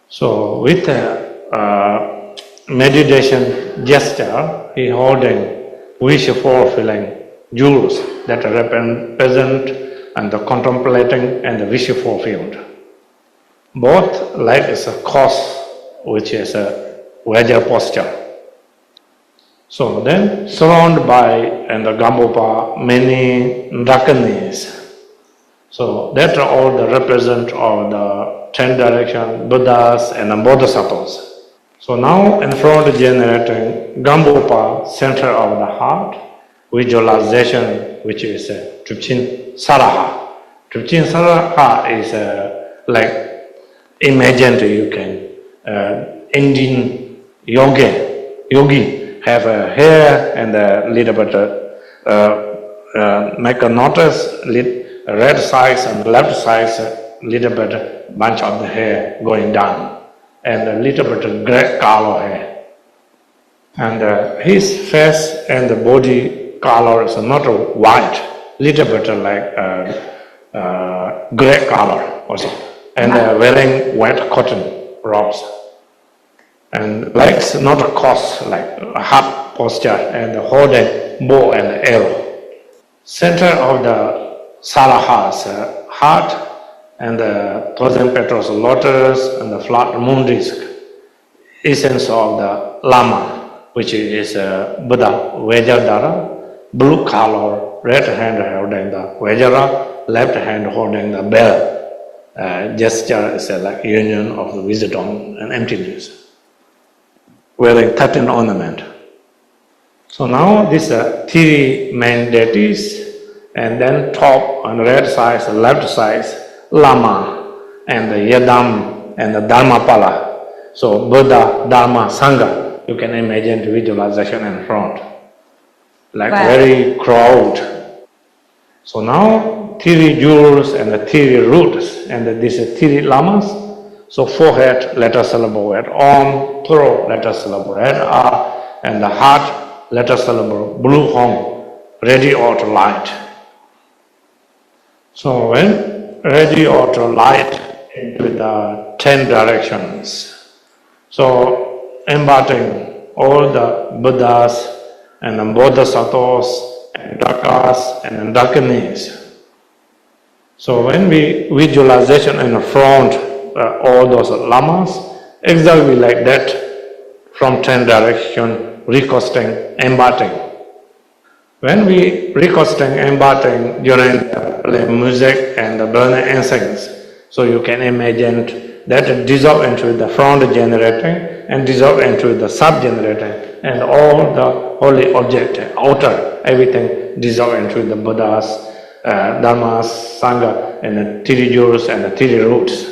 Speaker 1: So with meditation gesture, he holding wish fulfilling jewels that represent and the contemplating and the wish fulfilled. Both like is a cross, which is a Vajra posture. So then surrounded by and the Gampopa many Dakanis. So that are all the represent of the 10 direction Buddhas and the Bodhisattvas. So now in front generating Gampopa, center of the heart, visualization, which is Drupju Saraha. Drupju Saraha is like imagined you can Indian yogi have a hair and a little bit make a notice red side and left side little bit bunch of the hair going down and a little bit gray color hair, and his face and the body color is not white, little bit like gray color also, and wearing white cotton robes. And legs not cross like a heart posture and holding bow and arrow. Center of the Sarahas, heart and the 1,000 petals lotus and the flat moon disk. Essence of the Lama, which is Buddha Vajradhara, blue color, right hand holding the Vajra, left hand holding the bell. Gesture is like union of the wisdom and emptiness. Wearing 13 ornament. So now this three main deities, and then top on right side, left side, Lama, and the Yadam, and the Dharmapala. So Buddha, Dharma, Sangha, you can imagine the visualization in front. Like very crowd. So now three jewels and the three roots, and these three lamas. So forehead, letter syllable at Om, throat, letter syllable at A, and the heart, letter syllable blue home, ready or to light. So when ready or to light into the 10 directions, so embodying all the Buddhas and the Bodhisattvas and Dakas and Dakanis. So when we visualization in the front, all those lamas, exactly like that, from 10 direction, recosting, embodying. When we recosting, embodying during the music and the burning incense, so you can imagine that dissolve into the front generating and dissolve into the sub-generating, and all the holy object, outer, everything dissolve into the Buddhas, Dharmas, Sangha, and the 3 jewels and the 3 roots.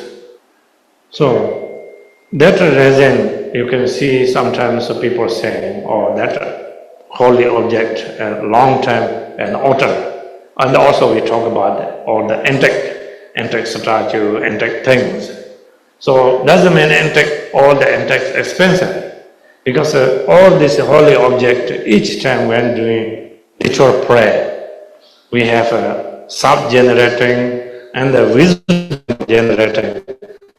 Speaker 1: So that reason you can see sometimes people saying, oh, that holy object, long time and outer. And also we talk about all the antique statue, antique things. So doesn't mean all the antique expensive. Because all this holy object, each time when doing ritual prayer, we have a sub-generating and the wisdom generating.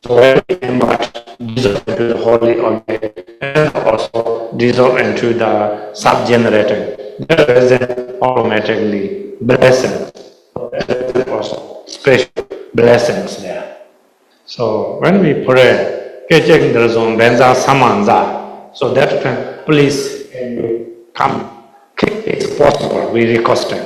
Speaker 1: So when we invite dissolve into the holy object and also dissolve into the sub-generating, there is automatically blessings. There is also special blessings there. So when we pray, Kecheng Drazon Benza Samanza, so that can please come. It's possible, we requesting.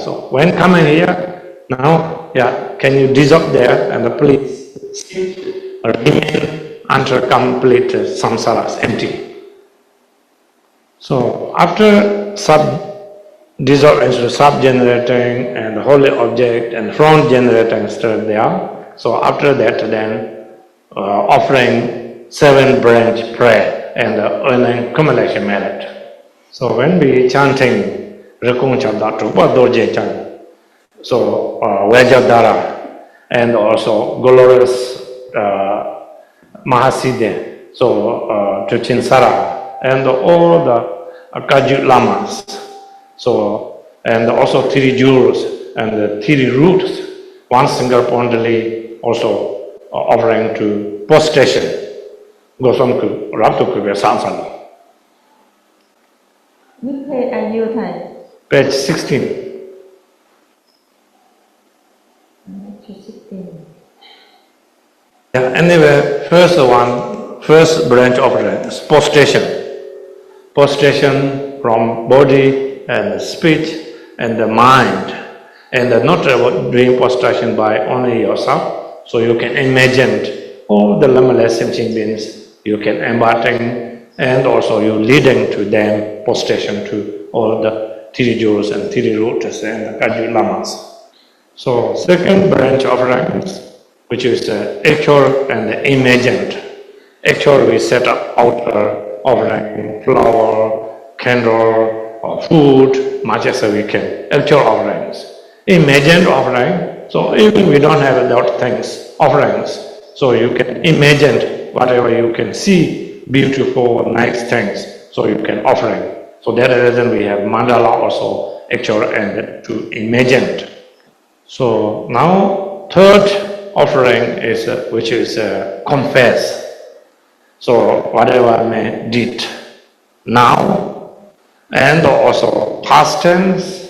Speaker 1: So when coming here, now, can you dissolve there and please remain until complete samsara is empty. So after dissolve into sub-generating and the holy object and front generating still there. So after that then offering 7 branch prayer and earning accumulation merit. So when we chanting Rekung Chabda Trupa Dorje Chan, so Vajradhara and also glorious Mahasiddhi, so Chuchinsara and all the Kagyu lamas. So, and also 3 jewels and the 3 roots, 1 single pondali also offering to post-station. Gosomku, Raptoku, Samsan.
Speaker 2: Which page are you at?
Speaker 1: Page 16.
Speaker 2: Page 16.
Speaker 1: Anyway, first branch offering is post-station. Post-station from body and speech and the mind, and not doing prostration by only yourself. So you can imagine all the limitless sentient beings, you can embodying, and also you leading to them prostration to all the 3 jewels and 3 roots and the Kagyu lamas. So second branch offerings, which is actual and imagined. Actual we set up outer offering, flower, candle, or food, much as we can, actual offerings. Imagined offering, so even we don't have adult things, offerings, so you can imagine whatever you can see, beautiful, nice things, so you can offering. So that is the reason we have mandala also, actual and to imagined. So now third offering is, which is confess. So whatever I may did now, and also past tense,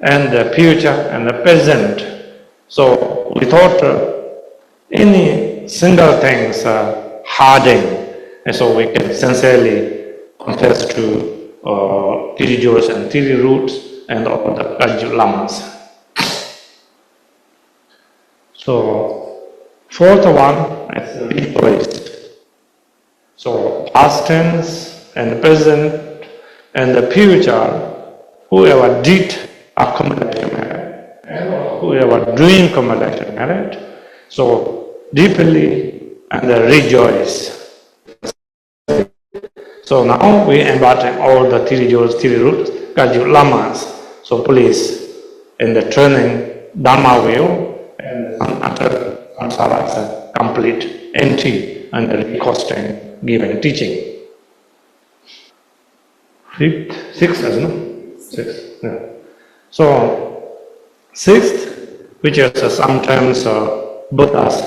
Speaker 1: and the future and the present. So without any single things harding, and so we can sincerely confess to 3 jewels and 3 roots and all the Kagyu lamas. So fourth one is rejoice. So past tense and present and the future, whoever did accumulation merit, and whoever doing accumulation merit, so deeply and rejoice. So now we embark all the 3 jewels, 3 roots, Kagyu lamas. So please, in the training, Dharma wheel, and after samsara is complete, empty, and recosting, giving, teaching. Sixth, isn't it? Sixth. Yeah. So, sixth, which is sometimes Buddha's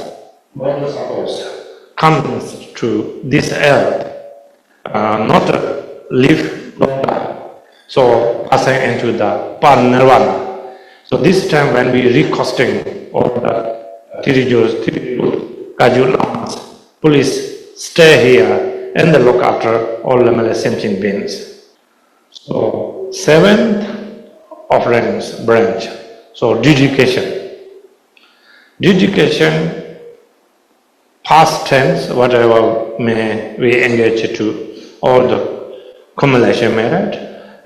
Speaker 1: comes to this earth, not live, so passing into the Nirvana. So this time when we recosting all the 3 jewels, 3 Kagyu lamas, please stay here and look after all the sentient beings. So, 7th offerings branch. So, dedication. Dedication, past tense, whatever may we engage to, all the accumulation merit,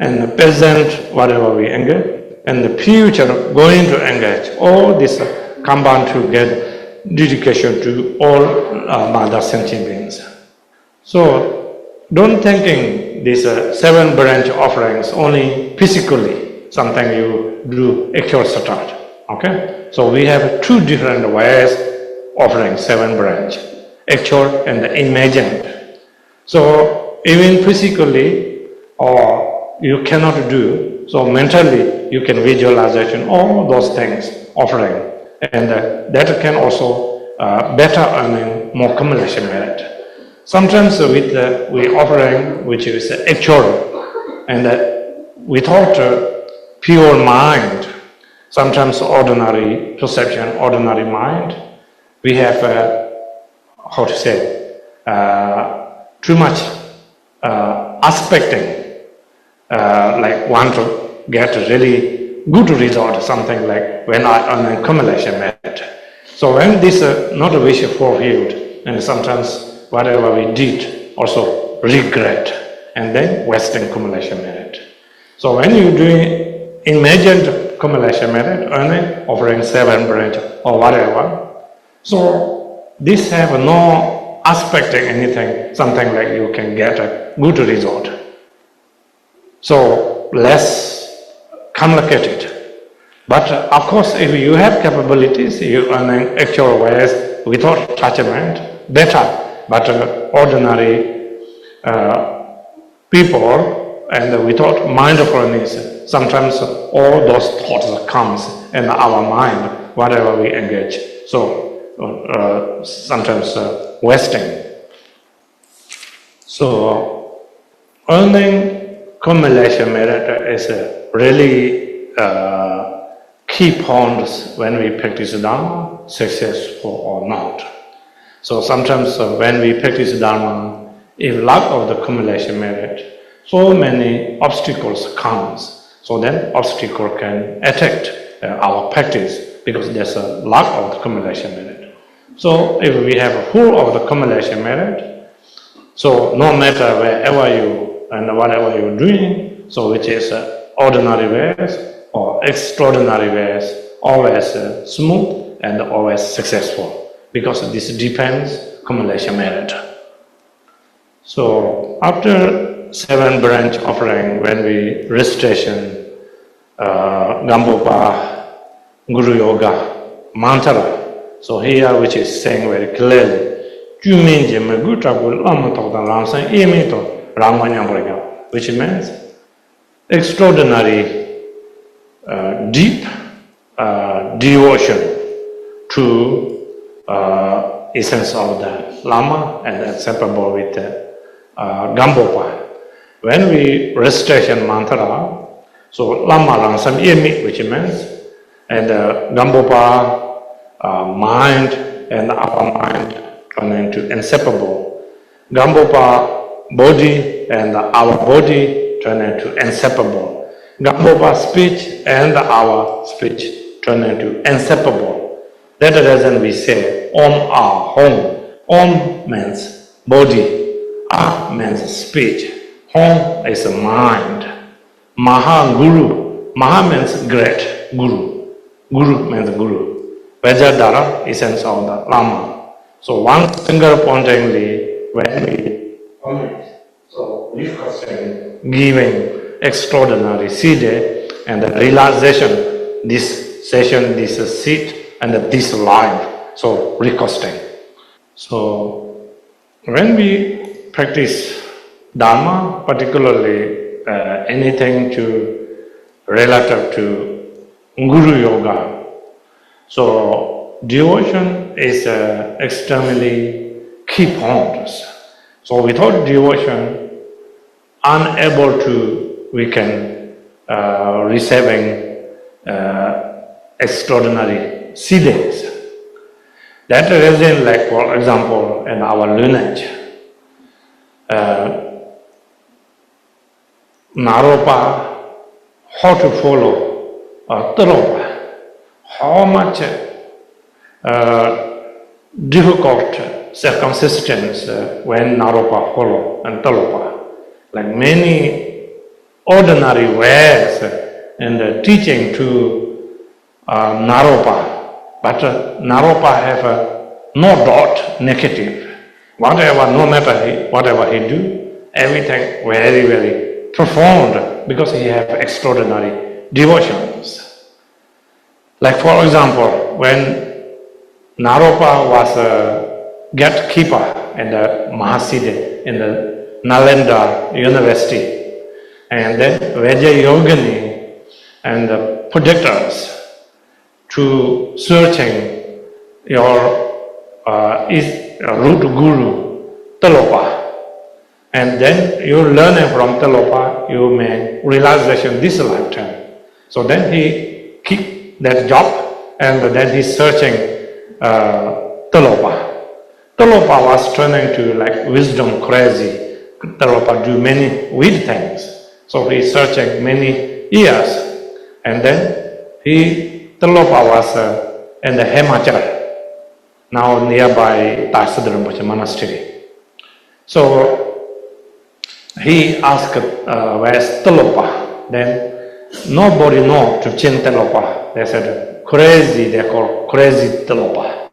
Speaker 1: and the present, whatever we engage, and the future going to engage, all this combined together, dedication to all mother sentient beings. So don't thinking these seven branch offerings only physically, something you do actual start. Okay? So we have two different ways offering seven branch, actual and imagined. So even physically, or you cannot do, so mentally you can visualization all those things offering, and that can also better earning more accumulation merit. Sometimes with we offering which is actual and without pure mind, sometimes ordinary perception, ordinary mind, we have how to say too much aspecting, like want to get a really good result, something like when I earn accumulation merit. So when this not a wish fulfilled, and sometimes whatever we did also regret, and then wasting accumulation merit. So when you doing imagined accumulation merit, earning, offering seven branch or whatever, so this have no aspecting anything, something like you can get a good result. So less complicated. But of course, if you have capabilities, you earning actual ways without attachment, better. But ordinary people and without mindfulness, sometimes all those thoughts comes in our mind, whatever we engage. So sometimes wasting. So earning accumulation merit is really key points when we practice Dharma, successful or not. So sometimes when we practice Dharma, if lack of the accumulation merit, so many obstacles comes. So then obstacle can attack our practice because there's a lack of the accumulation merit. So if we have a full of the accumulation merit, so no matter wherever you and whatever you're doing, so which is ordinary ways or extraordinary ways, always smooth and always successful. Because this depends accumulation merit. So after seven branch offering, when we recitation, Gampopa, Guru Yoga, mantra, so here which is saying very clearly, which means extraordinary deep devotion to essence of the Lama and acceptable with Gampopa. When we recitation mantra, so Lama Langsam Yemi, which means, and Gampopa mind and our mind turn into inseparable. Gampopa body and our body turn into inseparable. Gampopa speech and our speech turn into inseparable. That reason we say Om Ah Home. Om means body, Ah means speech, Home is mind. Maha Guru. Maha means great Guru. Guru means Guru. Vajradhara, essence of the Lama. So one finger pointingly when we so requesting, giving extraordinary siddhi and the realization, this session, this seat, and this life, so requesting. So when we practice Dharma, particularly anything to relative to Guru Yoga, so devotion is extremely key point. So without devotion, unable to, we can receiving extraordinary siddhis. That reason, like for example, in our lineage, Naropa, how to follow, Taropa, how much difficult circumcisions when Naropa follow and Talopa. Like many ordinary ways in the teaching to Naropa, but Naropa have no dot negative. Whatever, no matter whatever he do, everything very, very profound because he have extraordinary devotions. Like for example, when Naropa was a gatekeeper in the Mahasiddhi, in the Nalanda University, and then Vajra Yogini and the projectors to searching your root guru, Talopa. And then you learning from Talopa, you may realization this lifetime. So then he keep that job and then he's searching Talopa. Talopa was turning to like wisdom crazy. Talopa do many weird things. So he's searching many years. And then Talopa was in the Himachal, now nearby Tenzin Rinpoche monastery. So he asked, where's Talopa? Then nobody know to Chin Talopa. They said, crazy, they call crazy Talopa.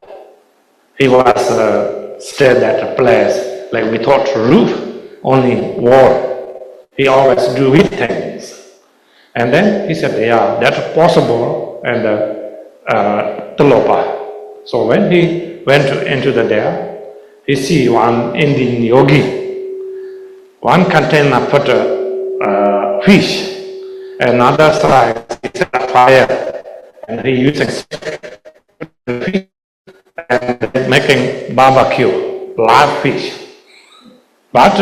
Speaker 1: He was stayed at a place like without roof, only wall. He always do weird things. And then he said, yeah, that's possible, and Talopa. So when he went into the there, he see one Indian yogi. One container put a fish, another side he set a fire, and he using the fish and making barbecue, live fish. But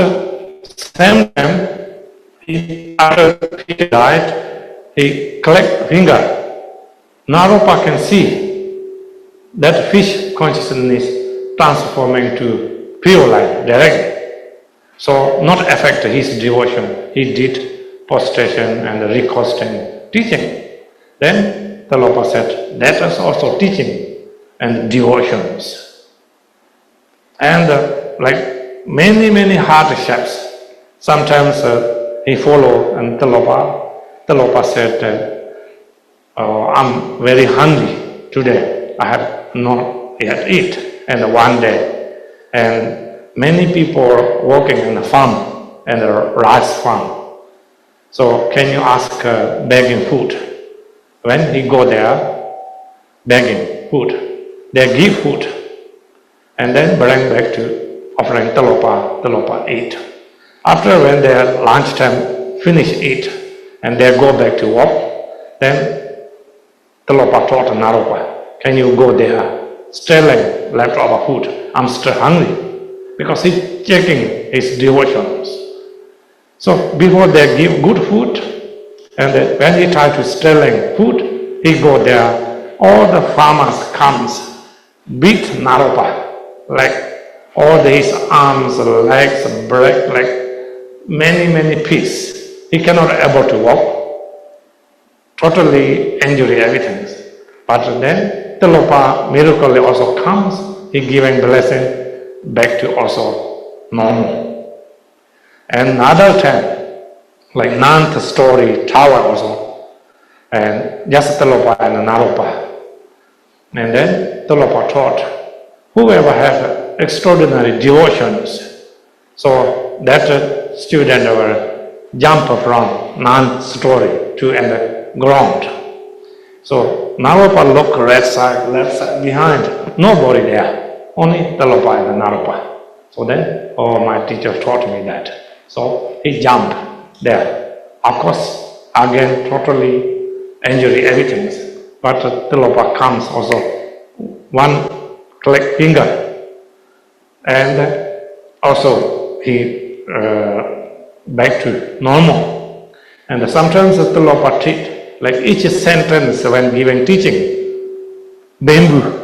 Speaker 1: same time, after he died, he collect finger. Naropa can see that fish consciousness transforming to pure light directly. So not affect his devotion. He did prostration and recosting teaching. Then Talopa said, that is also teaching and devotions. And like many hardships, sometimes he follow and Talopa said, I'm very hungry today. I have not yet eat. And one day, and many people working in the farm, and the rice farm. So can you ask begging food? When he go there, begging food, they give food, and then bring back to offering Talopa eat. After when their lunchtime finish eat, and they go back to work, then Talopa taught Naropa, can you go there, stealing leftover food? I'm still hungry. Because he's checking his devotions. So before they give good food, and when he tries to stealing food, he go there, all the farmers comes, beat Naropa, like all his arms, legs break like many pieces. He cannot able to walk, totally injury everything. But then Talopa miracle also comes, he giving blessing, back to also normal. And another time, like ninth story tower also, and just Talopa and Naropa. And then Talopa taught, whoever has extraordinary devotions, so that student will jump from ninth story to the ground. So Naropa look right side, left side, behind, nobody there. Only Talopa and Naropa. So then, my teacher taught me that. So he jumped there. Of course, again, totally injury everything. But Talopa comes also, one click finger. And also, he back to normal. And sometimes Talopa teach, like each sentence when giving teaching, bamboo,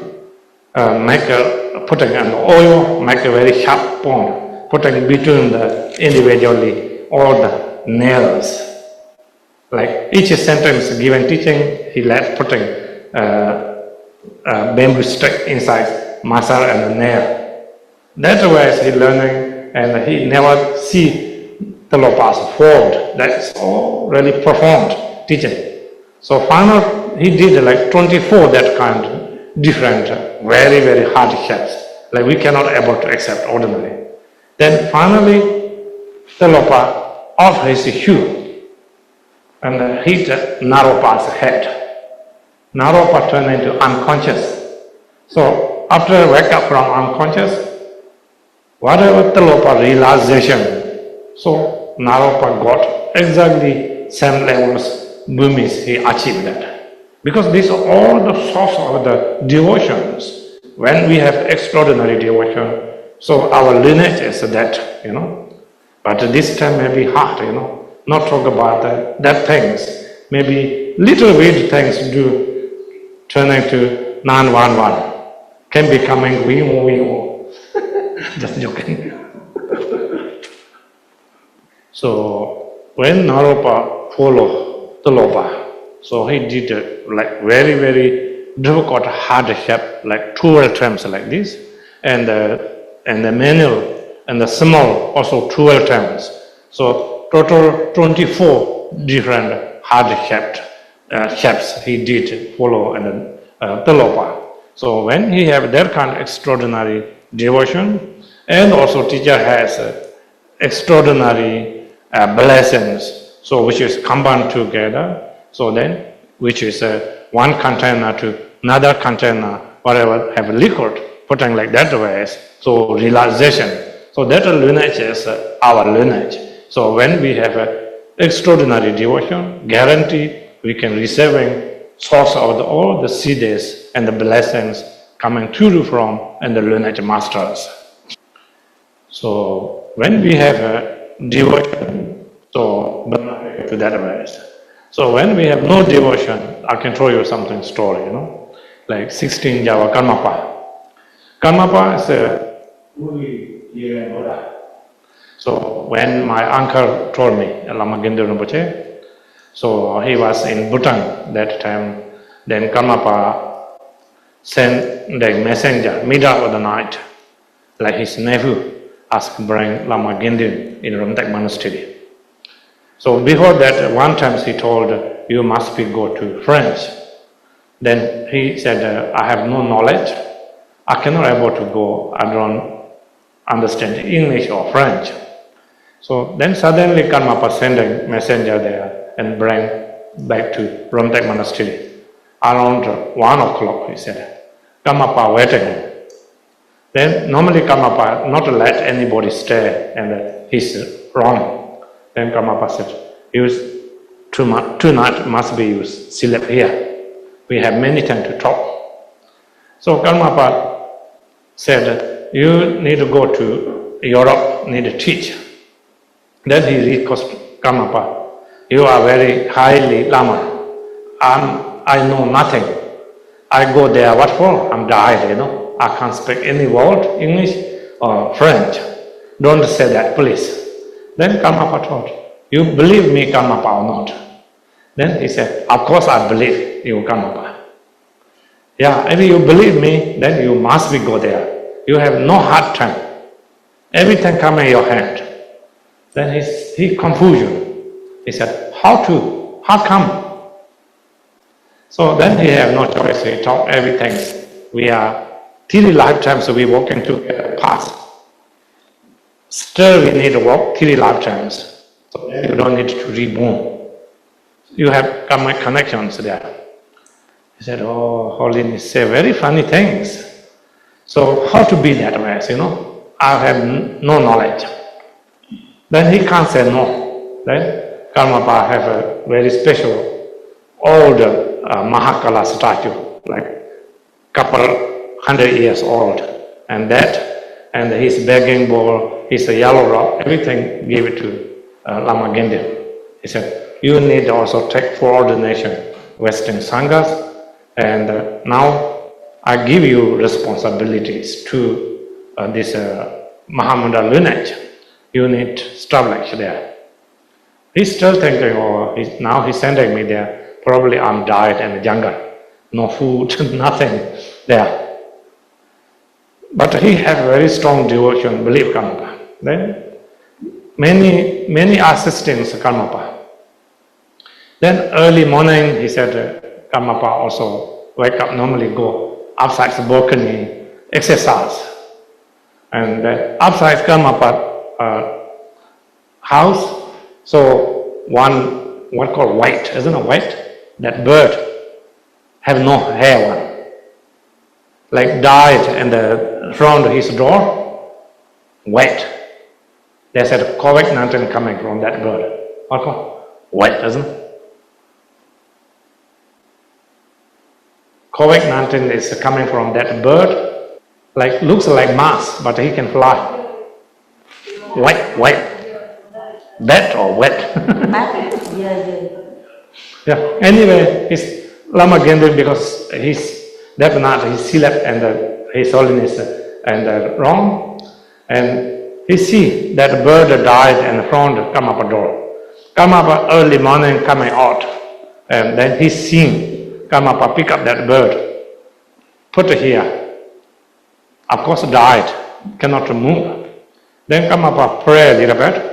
Speaker 1: putting an oil, make a very sharp point, putting between the individually all the nails. Like each sentence given teaching, he left putting bamboo stick inside muscle and nail. That way he learning, and he never see the Lopa's fault. That's all really profound teaching. So finally he did like 24 that kind of different, very, very hard steps. Like we cannot able to accept ordinary. Then finally the Lopa off his shoe and hit Naropa's head. Naropa turned into unconscious. So after wake up from unconscious, whatever Talopa realization, so Naropa got exactly same levels Bumis he achieved that. Because these are all the source of the devotions. When we have extraordinary devotion, so our lineage is that, But this time may be hard, not talk about that things. Maybe little weird things do turn into 911. Can be coming wee-woo. Just joking. So when Naropa followed the Lopa, so he did like very, very difficult hard step, like 12 times like this, and the manual and the small also 12 times. So total 24 different hard steps he did follow and the Lopa. So when he have that kind of extraordinary devotion, and also teacher has extraordinary blessings, so which is combined together, so then which is one container to another container, whatever have liquid, putting like that way, so realization. So that lineage is our lineage. So when we have extraordinary devotion, guarantee we can receiving source of all the seeds and the blessings coming to from and the lineage masters. So when we have a devotion, so to that way. So when we have no devotion, I can tell you something story, like 16 Java Gampopa. Gampopa is a Buddha. So when my uncle told me, Lama Gindu Rinpoche, so he was in Bhutan that time. Then Gampopa sent the messenger middle of the night, like his nephew asked to bring Lama Gindu in Rumtek Monastery. So before that, one time he told, you must be go to French. Then he said, I have no knowledge. I cannot able to go. I don't understand English or French. So then suddenly Gampopa sent a messenger there and bring back to Rumtek Monastery. Around 1 o'clock, he said, Gampopa waiting. Then normally Gampopa not let anybody stay, and he's wrong. Then Gampopa said, tonight must be you sleep here. We have many time to talk. So Gampopa said, you need to go to Europe, need to teach. Then he requested Gampopa, you are very highly Lama. I know nothing. I go there, what for? I'm died, I can't speak any word, English or French. Don't say that, please. Then Gampopa told, you believe me, Gampopa, or not? Then he said, of course I believe you, Gampopa. Yeah, if you believe me, then you must be go there. You have no hard time. Everything come in your hand. Then he confusion. He said, how come? So then he have no choice. He taught everything. We are 3 lifetimes we walking together past. Still we need to walk 3 lifetimes. So you don't need to reborn. You have karmic connections there. He said, oh, Holiness, say very funny things. So how to be that way, I have no knowledge. Then he can't say no. Then Gampopa have a very special old Mahakala statue, like couple 100 years old, and his begging bowl, his yellow rock, everything gave it to Lama Gindu. He said, you need also take for ordination Western Sanghas, and now I give you responsibilities to this Mahamudra lineage. You need to establish there. He's still thinking, now he's sending me there. Probably I'm died in the jungle. No food, nothing there. But he had very strong devotion, believe Karmapa. Then many assistants Karmapa. Then early morning, he said, Karmapa also wake up, normally go outside the balcony, exercise. And outside Karmapa house, so one, what called white, isn't it white? That bird have no hair one. Like died in the front of his door, white. They said COVID-19 coming from that bird. What called? White, isn't it? COVID-19 is coming from that bird, like looks like mouse, but he can fly. White. Bat or wet? Yeah. Anyway, he's Lama Gendun because he's that night he slept and his holiness and wrong, and he see that bird died in front of Karmapa door. Karmapa early morning coming out, and then he seen Karmapa pick up that bird, put it here. Of course, died, cannot move. Then Karmapa pray a little bit.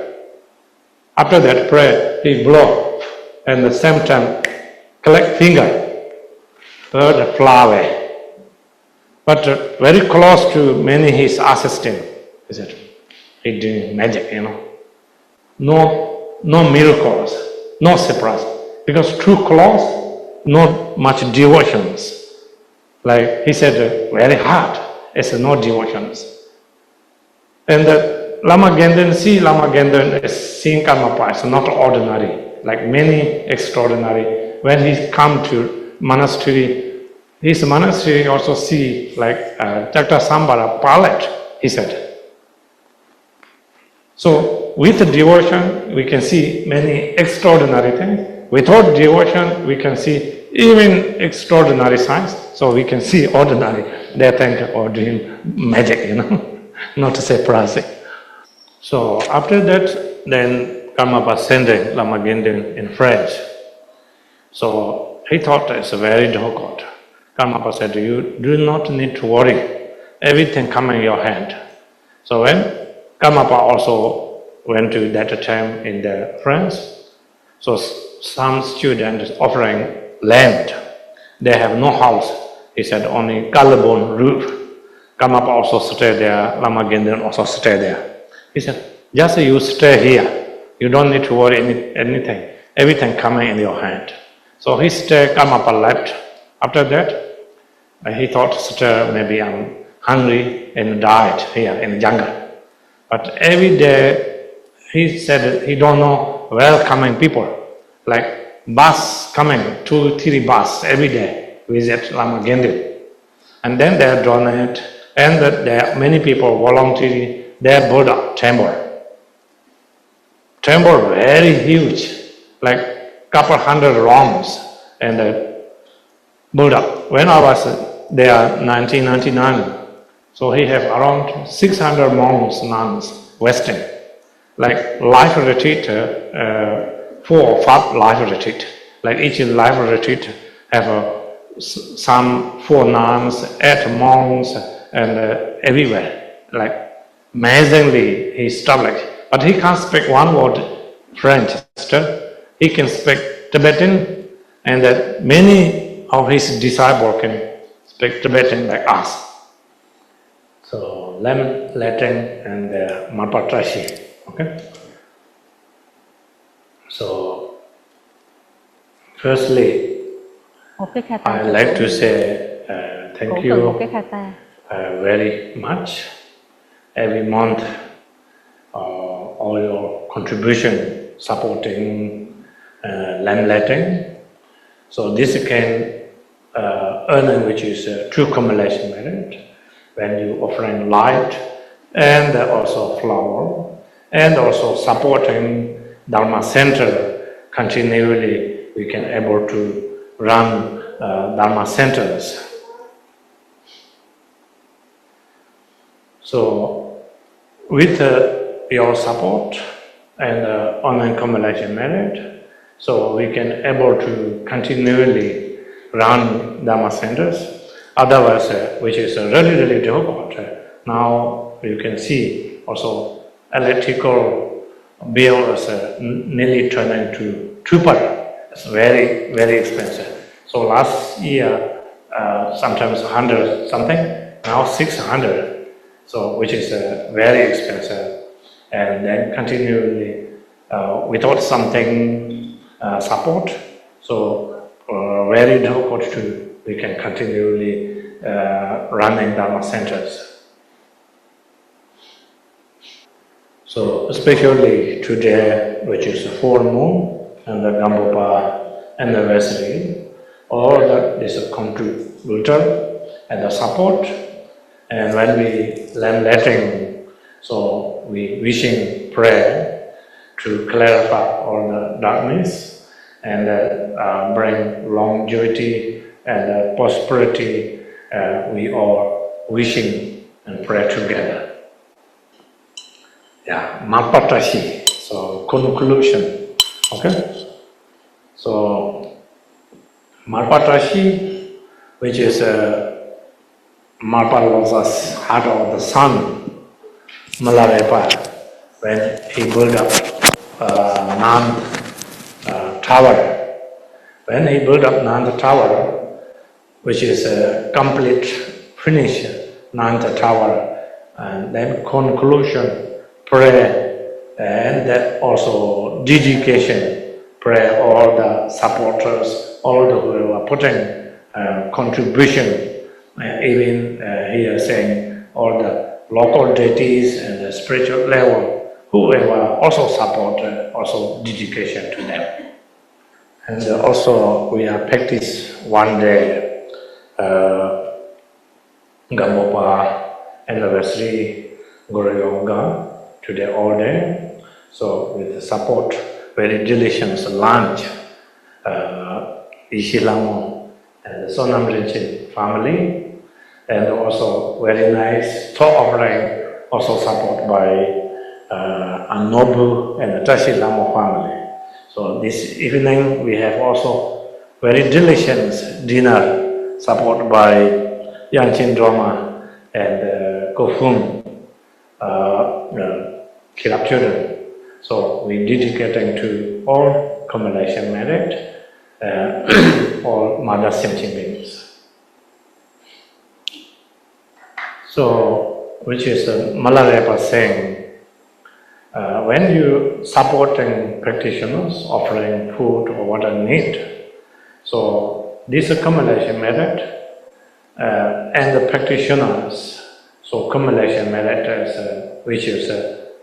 Speaker 1: After that prayer, he blow, and the same time collect finger, bird fly away. But very close to many his assistant, is it? He doing magic, No miracles, no surprise, because too close, not much devotions. Like he said, very hard. It's no devotions. And Lama Gendun, Lama Gendun is seeing Karmapa, it's not ordinary, like many extraordinary. When he come to monastery, his monastery also see like Chakta Sambara palette, he said. So with devotion, we can see many extraordinary things. Without devotion, we can see even extraordinary signs. So we can see ordinary. They think or doing magic, not surprising. So after that, then Karmapa sending Lama Gendun in French. So he thought it's very difficult. Karmapa said, you do not need to worry. Everything come in your hand. So when Karmapa also went to that time in the France, so some students offering land. They have no house. He said only collarbone roof. Karmapa also stay there. Lama Gendun also stay there. He said, just you stay here. You don't need to worry anything. Everything coming in your hand. So he stayed, Karmapa left. After that, he thought, maybe I'm hungry and died here in the jungle. But every day, he said he don't know where coming people. Like bus coming, 2-3 bus every day visit Lama Gendun. And then they donate, and there are many people volunteering. Their Buddha temple. Temple very huge, like couple hundred rooms. And the Buddha, when I was there 1999, so he have around 600 monks, nuns, Western, like life retreat, 4 or 5 life retreat. Like each life retreat have some 4 nuns, 8 monks, and everywhere, like amazingly, he established. But he can't speak one word French still. He can speak Tibetan, and that many of his disciples can speak Tibetan like us. So, Lem, Latin, and Mapatrashi. Okay? So, firstly, I'd like to say thank you very much. Every month, all your contribution supporting lamb-letting. So this can earning, which is true accumulation merit, when you offering light and also flower, and also supporting Dharma Center continually. We can able to run Dharma centers. So, with your support and online accumulation merit, so we can able to continually run Dharma centers. Otherwise, which is really difficult, Now you can see also electrical bill is nearly turned into triple. It's very, very expensive. So last year, sometimes 100 something, now 600. So which is very expensive. And then continually, without something support, so very difficult to, we can continually running Dharma centers. So especially today, which is the full moon and the Gampopa anniversary, all that is a contributor and the support. And when we learn letting, so we wishing prayer to clarify all the darkness and bring longevity and prosperity. We are wishing and pray together. Yeah, Mapatashi. So conclusion. Okay. So Mapatashi, which is Marpalosa's heart of the sun, Malarepa, when he built up Nan tower. When he built up Nan tower, which is a complete finish Nan tower, and then conclusion, prayer, and also dedication, prayer, all the supporters, all the who are putting contribution, even here saying all the local deities and the spiritual level, whoever also support, also dedication to them. And also we are practice one day Gampopa anniversary Guru Yoga today all day. So with the support, very delicious lunch, Selangor and the Sonam Tenzin family, and also very nice thought offering, also support by Anobu and the Tashi-Lamo family. So this evening we have also very delicious dinner supported by Yanchin Drama and Kofun Kirap children. So we dedicating to all combination merit, all mother sentient beings. So, which is Malarepa saying, when you supporting practitioners, offering food or what I need, so this accumulation merit and the practitioners, so accumulation merit is which is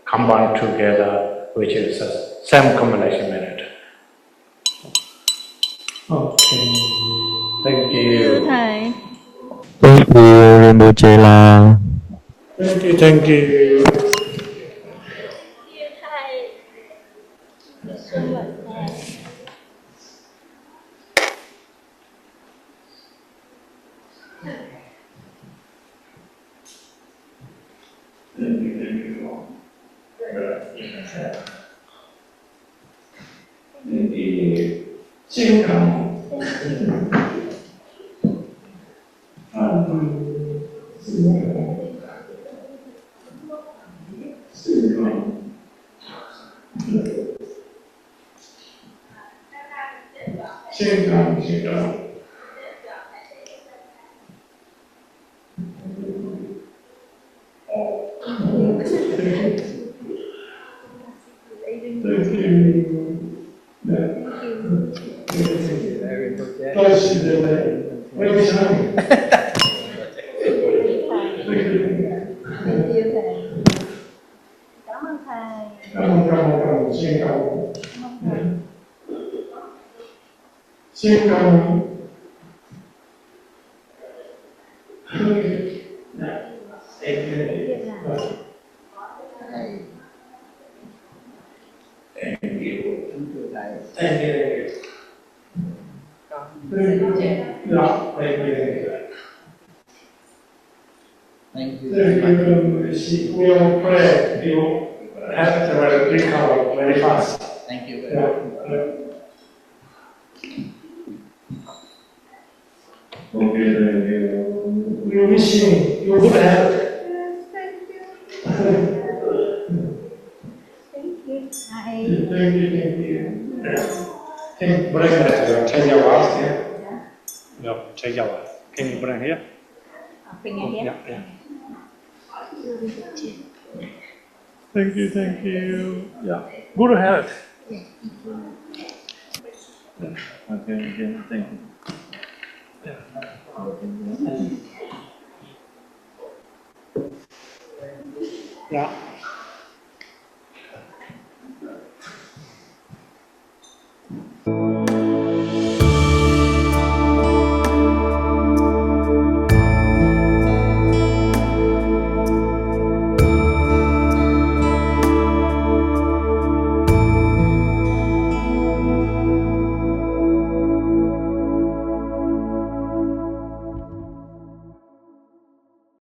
Speaker 1: combined together, which is same accumulation merit. Okay, thank you.
Speaker 3: Thầy.
Speaker 4: Thank you, Rinpoche La.
Speaker 1: Thank you, thank you.
Speaker 5: Thank you.
Speaker 1: We will pray. You have to recover very fast.
Speaker 5: Thank you.
Speaker 1: We wish you good health. Thank you. Can you bring that to your Cheras here? No, Cheras. Can you bring here? Yeah. Thank you. Yeah. Good health. Okay, thank you. Yeah.